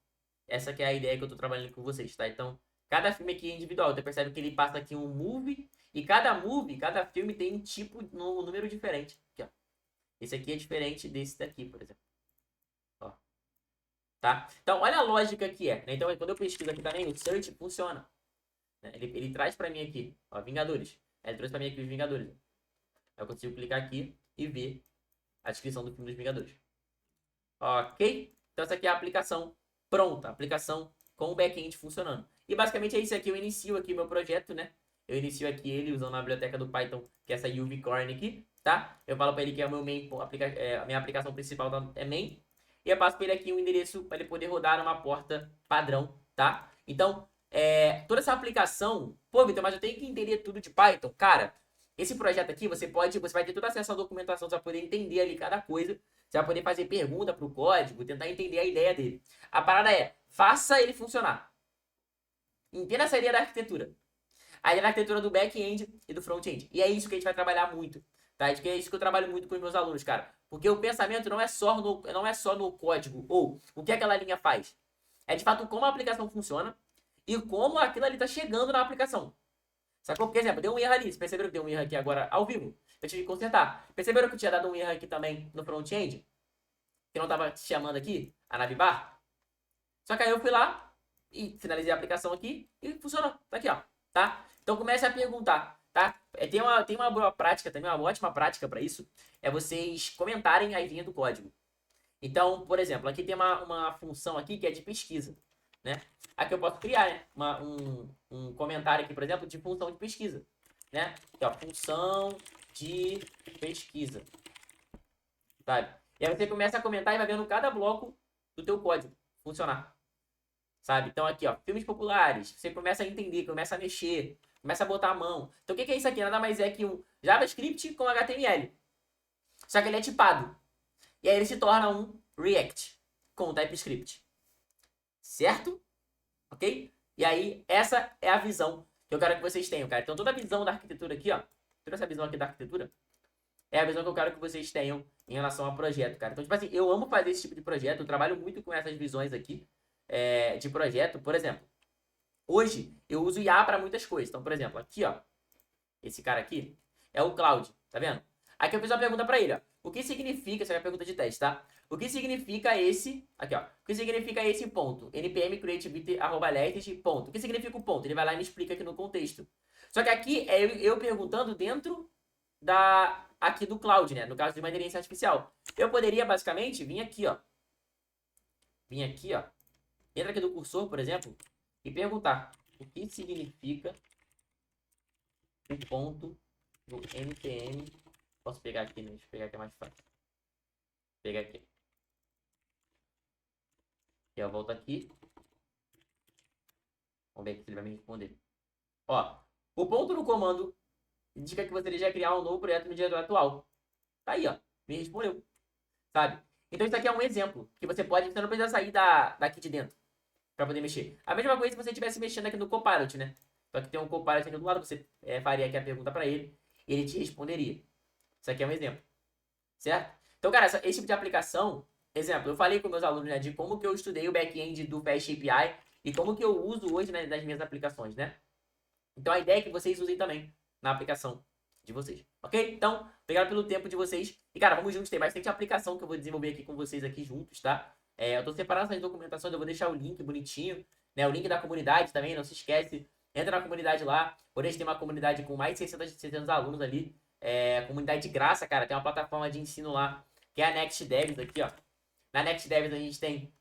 Essa que é a ideia que eu tô trabalhando com vocês, tá? Então, cada filme aqui é individual. Você percebe que ele passa aqui um movie. E cada movie, cada filme tem um tipo, um número diferente. Aqui, ó. Esse aqui é diferente desse daqui, por exemplo. Ó. Tá? Então, olha a lógica que é. Né? Então, quando eu pesquiso aqui também, o search funciona. Né? Ele traz pra mim aqui, ó, Vingadores. Ele trouxe pra mim aqui os Vingadores. Eu consigo clicar aqui e ver a descrição do filme dos Vingadores. Ok? Então, essa aqui é a aplicação pronta. A aplicação com o back-end funcionando. E basicamente é isso aqui. Eu inicio aqui meu projeto, né? Eu inicio aqui ele usando a biblioteca do Python, que é essa UVcorn aqui, tá? Eu falo para ele que é o meu main, a minha aplicação principal é main. E eu passo para ele aqui um endereço para ele poder rodar numa porta padrão, tá? Então, toda essa aplicação... Pô, Vitor, mas eu tenho que entender tudo de Python. Cara, esse projeto aqui, você vai ter todo acesso à documentação, você vai poder entender ali cada coisa. Você vai poder fazer pergunta para o código, tentar entender a ideia dele. A parada é, faça ele funcionar. Entenda essa ideia da arquitetura. A ideia da arquitetura do back-end e do front-end. E é isso que a gente vai trabalhar muito. Tá? É isso que eu trabalho muito com os meus alunos, cara. Porque o pensamento não é só no código, ou o que aquela linha faz. É de fato como a aplicação funciona e como aquilo ali está chegando na aplicação. Sacou? Por exemplo, deu um erro ali. Vocês perceberam que deu um erro aqui agora ao vivo? Eu tive que consertar. Perceberam que eu tinha dado um erro aqui também no front-end? Que não estava chamando aqui a navbar? Só que aí eu fui lá e finalizei a aplicação aqui e funcionou. Tá aqui, ó. Tá? Então comece a perguntar, tá? Tem uma boa prática também, uma ótima prática para isso. É vocês comentarem as linhas do código. Então, por exemplo, aqui tem uma função aqui que é de pesquisa, né? Aqui eu posso criar, né? Um comentário aqui, por exemplo, de função de pesquisa, né? Aqui, ó, função de pesquisa, sabe? E aí você começa a comentar e vai vendo cada bloco do teu código funcionar, sabe? Então aqui, ó, filmes populares, você começa a entender, começa a mexer, começa a botar a mão. Então o que é isso aqui? Nada mais é que um JavaScript com HTML. Só que ele é tipado. E aí ele se torna um React com TypeScript. Certo? Ok? E aí, essa é a visão que eu quero que vocês tenham, cara. Então, toda a visão da arquitetura aqui, ó. Toda essa visão aqui da arquitetura é a visão que eu quero que vocês tenham em relação ao projeto, cara. Então, tipo assim, eu amo fazer esse tipo de projeto. Eu trabalho muito com essas visões aqui de projeto. Por exemplo, hoje eu uso IA para muitas coisas. Então, por exemplo, aqui, ó. Esse cara aqui é o Cloud, tá vendo? Aqui eu fiz uma pergunta para ele, ó. O que significa, essa é a pergunta de teste, tá? O que significa esse, aqui ó, o que significa esse ponto? npm creativity@latest ponto. O que significa o ponto? Ele vai lá e me explica aqui no contexto. Só que aqui é eu perguntando dentro aqui do Cloud, né? No caso de uma inteligência artificial. Eu poderia basicamente vir aqui, ó. Entra aqui do cursor, por exemplo, e perguntar o que significa o ponto do npm. Posso pegar aqui, né? Deixa eu pegar que é mais fácil. Vou pegar aqui. E eu volto aqui. Vamos ver aqui se ele vai me responder. Ó, o ponto no comando indica que você deseja criar um novo projeto no dia atual. Tá aí, ó. Me respondeu, sabe? Então isso aqui é um exemplo que você pode, você não precisa sair daqui de dentro para poder mexer. A mesma coisa se você estivesse mexendo aqui no Copilot, né? Só que tem um Copilot aqui do lado, você faria aqui a pergunta para ele e ele te responderia. Isso aqui é um exemplo, certo? Então, cara, esse tipo de aplicação, exemplo, eu falei com meus alunos, né, de como que eu estudei o back-end do Fast API e como que eu uso hoje, né, nas minhas aplicações, né? Então a ideia é que vocês usem também na aplicação de vocês, ok? Então, obrigado pelo tempo de vocês. E, cara, vamos juntos, tem bastante aplicação que eu vou desenvolver aqui com vocês aqui juntos, tá? Eu tô separando essas documentações, eu vou deixar o link bonitinho, né? O link da comunidade também, não se esquece. Entra na comunidade lá. Hoje a gente tem uma comunidade com mais de 600 alunos ali. Comunidade de graça, cara. Tem uma plataforma de ensino lá, que é a Next Devs aqui, ó. Na Next Devs a gente tem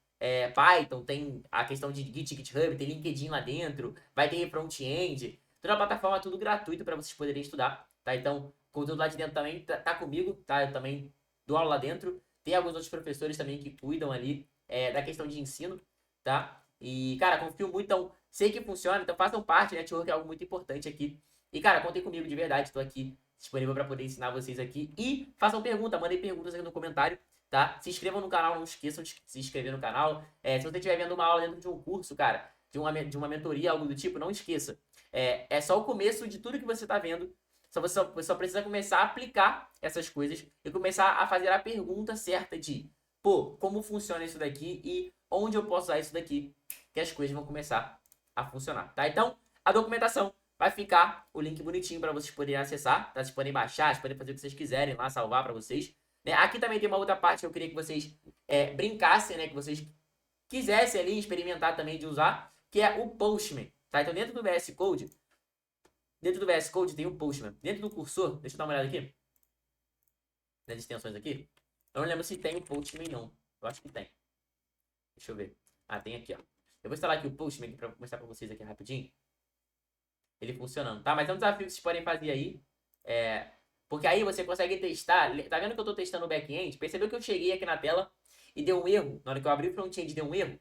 Python, tem a questão de GitHub, tem LinkedIn lá dentro, vai ter front-end. Toda a plataforma é tudo gratuito para vocês poderem estudar, tá? Então, o conteúdo lá de dentro também tá comigo, tá? Eu também dou aula lá dentro. Tem alguns outros professores também que cuidam ali da questão de ensino, tá? E, cara, confio muito, então, sei que funciona, então façam parte, né? Network é algo muito importante aqui. E, cara, contem comigo de verdade, estou aqui disponível para poder ensinar vocês aqui. E façam pergunta, mandem perguntas aqui no comentário, tá? Se inscrevam no canal, não esqueçam de se inscrever no canal. Se você estiver vendo uma aula dentro de um curso, cara, de uma mentoria, algo do tipo, não esqueça. É só o começo de tudo que você está vendo. Você só precisa começar a aplicar essas coisas e começar a fazer a pergunta certa de, pô, como funciona isso daqui e onde eu posso usar isso daqui, que as coisas vão começar a funcionar, tá? Então, a documentação vai ficar o link bonitinho para vocês poderem acessar, tá? Vocês podem baixar, vocês podem fazer o que vocês quiserem lá, salvar para vocês. Né? Aqui também tem uma outra parte que eu queria que vocês brincassem, né? Que vocês quisessem ali experimentar também de usar, que é o Postman, tá? Então, dentro do VS Code, tem um Postman. Dentro do cursor, deixa eu dar uma olhada aqui, nas extensões aqui. Eu não lembro se tem o Postman, não. Eu acho que tem. Deixa eu ver. Ah, tem aqui, ó. Eu vou instalar aqui o Postman aqui pra mostrar pra vocês aqui rapidinho. Ele funcionando, tá? Mas é um desafio que vocês podem fazer aí. Porque aí você consegue testar. Tá vendo que eu tô testando o back-end? Percebeu que eu cheguei aqui na tela e deu um erro? Na hora que eu abri o front-end, deu um erro?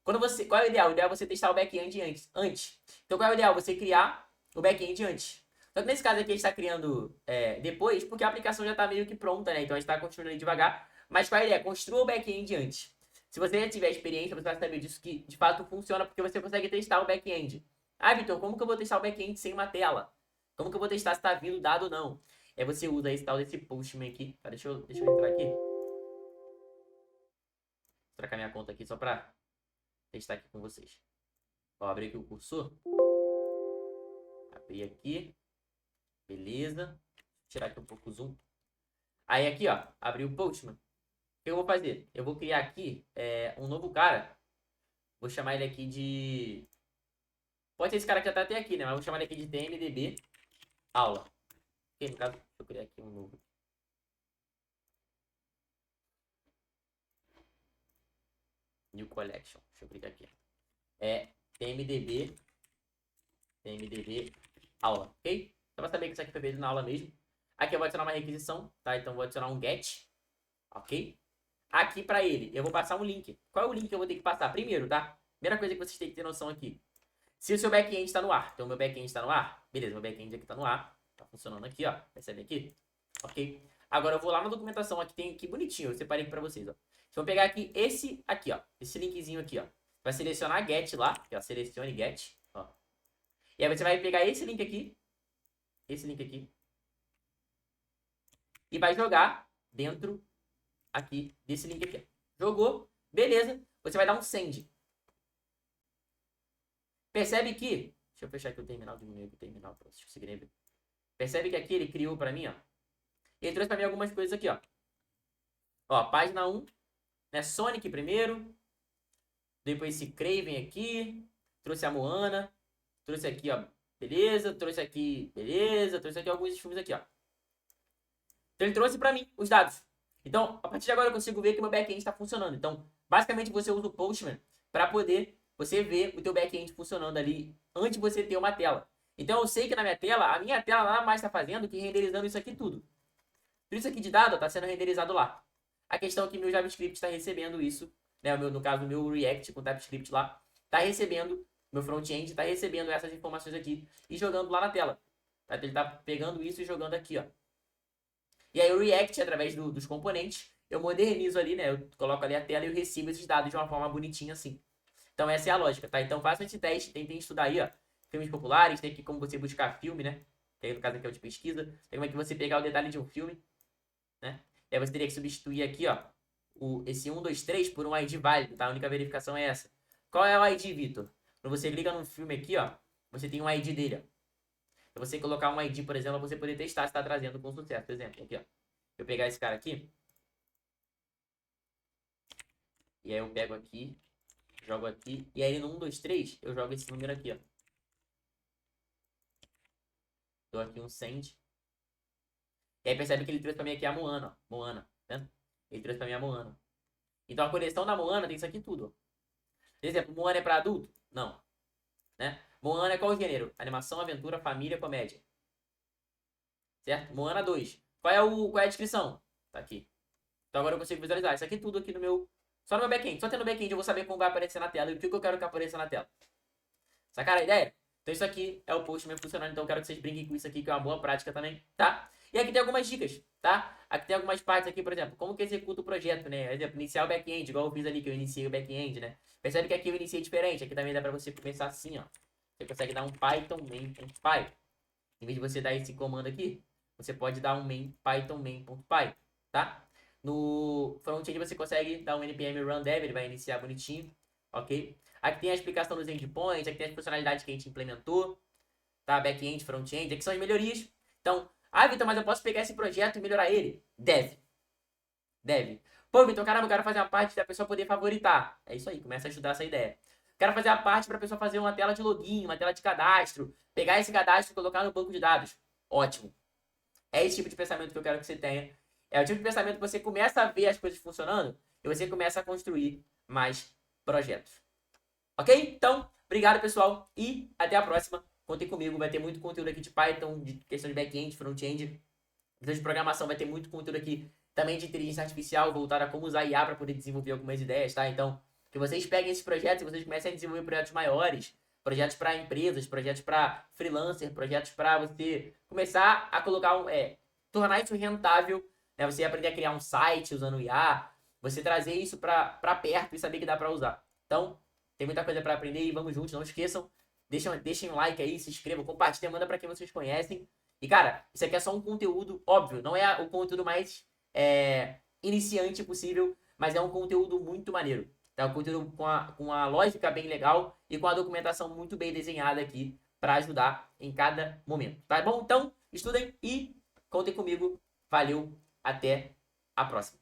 Qual é o ideal? O ideal é você testar o back-end antes. Então, qual é o ideal? Você criar o back-end antes. Só que nesse caso aqui a gente está criando depois, porque a aplicação já está meio que pronta, né? Então a gente está continuando devagar. Mas qual é a ideia? Construa o back-end antes. Se você já tiver experiência, você vai saber disso que de fato funciona, porque você consegue testar o back-end. Ah, Vitor, como que eu vou testar o back-end sem uma tela? Como que eu vou testar se está vindo dado ou não? Você usa esse tal desse Postman aqui. Tá, deixa eu entrar aqui. Vou trocar minha conta aqui só para testar aqui com vocês. Vou abrir aqui o cursor. Abrir aqui. Beleza. Vou tirar aqui um pouco o zoom. Aí aqui, ó. Abri o Postman. O que eu vou fazer? Eu vou criar aqui um novo cara. Vou chamar ele aqui de... Pode ser esse cara que já tá até aqui, né? Mas vou chamar ele aqui de TMDB aula. Ok, no caso, deixa eu criar aqui um novo. New Collection. Deixa eu clicar aqui. TMDB aula, ok? Só pra saber que isso aqui foi feito na aula mesmo. Aqui eu vou adicionar uma requisição, tá? Então eu vou adicionar um get, ok? Aqui pra ele, eu vou passar um link. Qual é o link que eu vou ter que passar? Primeiro, tá? Primeira coisa que vocês têm que ter noção aqui. Se o seu back-end está no ar. Então, meu back-end está no ar. Beleza, meu back-end aqui está no ar. Tá funcionando aqui, ó. Percebe aqui? Ok? Agora eu vou lá na documentação. Aqui tem aqui bonitinho. Eu separei aqui pra vocês, ó. Vocês vão pegar aqui esse aqui, ó. Esse linkzinho aqui, ó. Vai selecionar get lá. Aqui, ó. Selecione get, ó. E aí você vai pegar esse link aqui. Esse link aqui. E vai jogar dentro aqui desse link aqui, ó. Jogou. Beleza. Você vai dar um send. Percebe que... Deixa eu fechar aqui o terminal, diminuir aqui o terminal para vocês conseguirem ver. Percebe que aqui ele criou para mim, ó. Ele trouxe para mim algumas coisas aqui, ó. Ó, página 1, né? Sonic primeiro. Depois esse Craven aqui. Trouxe a Moana. Trouxe aqui, ó. Beleza. Trouxe aqui, beleza. Trouxe aqui alguns filmes aqui, ó. Então ele trouxe para mim os dados. Então, a partir de agora eu consigo ver que meu back-end está funcionando. Então, basicamente você usa o Postman para poder você ver o teu back-end funcionando ali antes de você ter uma tela. Então eu sei que na minha tela, a minha tela nada mais está fazendo que renderizando isso aqui tudo. Tudo isso aqui de dado está sendo renderizado lá. A questão é que meu JavaScript está recebendo isso, né? No caso, o meu React com TypeScript lá, está recebendo, meu front-end está recebendo essas informações aqui e jogando lá na tela. tá? Ele tá pegando isso e jogando aqui, ó. E aí o React, através dos componentes, eu modernizo ali, né? Eu coloco ali a tela e eu recebo esses dados de uma forma bonitinha assim. Então essa é a lógica, tá? Então façam esse teste, tentem estudar aí, ó. Filmes populares, tem aqui como você buscar filme, né? Que aí, no caso aqui é o de pesquisa. Tem como é que você pegar o detalhe de um filme, né? E aí você teria que substituir aqui, ó, esse 1, 2, 3 por um ID válido, tá? A única verificação é essa. Qual é o ID, Vitor? Quando você clica num filme aqui, ó, você tem um ID dele, ó. Se você colocar um ID, por exemplo, você poder testar se está trazendo com sucesso. Por exemplo, aqui, ó. Eu pegar esse cara aqui. E aí eu pego aqui, jogo aqui. E aí no 1, 2, 3, eu jogo esse número aqui, ó. Dou aqui um send. E aí percebe que ele trouxe pra mim aqui a Moana, ó. Moana, tá vendo? Ele trouxe pra mim a Moana. Então a coleção da Moana tem isso aqui tudo, ó. Por exemplo, Moana é pra adulto? Não. Né? Moana é qual gênero? Animação, aventura, família, comédia. Certo? Moana 2. Qual é a descrição? Tá aqui. Então agora eu consigo visualizar. Isso aqui tudo aqui no meu... Só no meu back-end. Só tendo no back-end eu vou saber como vai aparecer na tela e o que eu quero que apareça na tela. Sacaram a ideia? Então isso aqui é o Postman funcionando. Então eu quero que vocês brinquem com isso aqui, que é uma boa prática também, tá? E aqui tem algumas dicas, tá? Aqui tem algumas partes aqui, por exemplo, como que executa o projeto, né? Por exemplo, iniciar o back-end, igual eu fiz ali que eu iniciei o back-end, né? Percebe que aqui eu iniciei diferente. Aqui também dá pra você começar assim, ó. Você consegue dar um Python main.py. Em vez de você dar esse comando aqui, você pode dar um main Python main.py, tá? No front-end você consegue dar um npm run dev, ele vai iniciar bonitinho, ok? Aqui tem a explicação dos endpoints, aqui tem as funcionalidades que a gente implementou, tá? Back-end, front-end, aqui são as melhorias. Então, Vitor, mas eu posso pegar esse projeto e melhorar ele? Deve. Deve. Pô, Vitor, caramba, eu quero fazer a parte da pessoa poder favoritar. É isso aí, começa a ajudar essa ideia. Quero fazer a parte para a pessoa fazer uma tela de login, uma tela de cadastro, pegar esse cadastro e colocar no banco de dados. Ótimo. É esse tipo de pensamento que eu quero que você tenha. É o tipo de pensamento que você começa a ver as coisas funcionando e você começa a construir mais projetos. Ok? Então, obrigado, pessoal, e até a próxima. Contem comigo, vai ter muito conteúdo aqui de Python, de questão de back-end, front-end, de programação, vai ter muito conteúdo aqui também de inteligência artificial, voltado a como usar IA para poder desenvolver algumas ideias, tá? Então, que vocês peguem esses projetos e vocês comecem a desenvolver projetos maiores, projetos para empresas, projetos para freelancer, projetos para você começar a colocar tornar isso rentável, né? Você aprender a criar um site usando IA, você trazer isso para perto e saber que dá para usar. Então, tem muita coisa para aprender e vamos juntos, não esqueçam. Deixem um like aí, se inscrevam, compartilhem, manda para quem vocês conhecem. E, cara, isso aqui é só um conteúdo, óbvio, não é o conteúdo mais iniciante possível, mas é um conteúdo muito maneiro. É um conteúdo com a lógica bem legal e com a documentação muito bem desenhada aqui para ajudar em cada momento. Tá bom? Então, estudem e contem comigo. Valeu, até a próxima.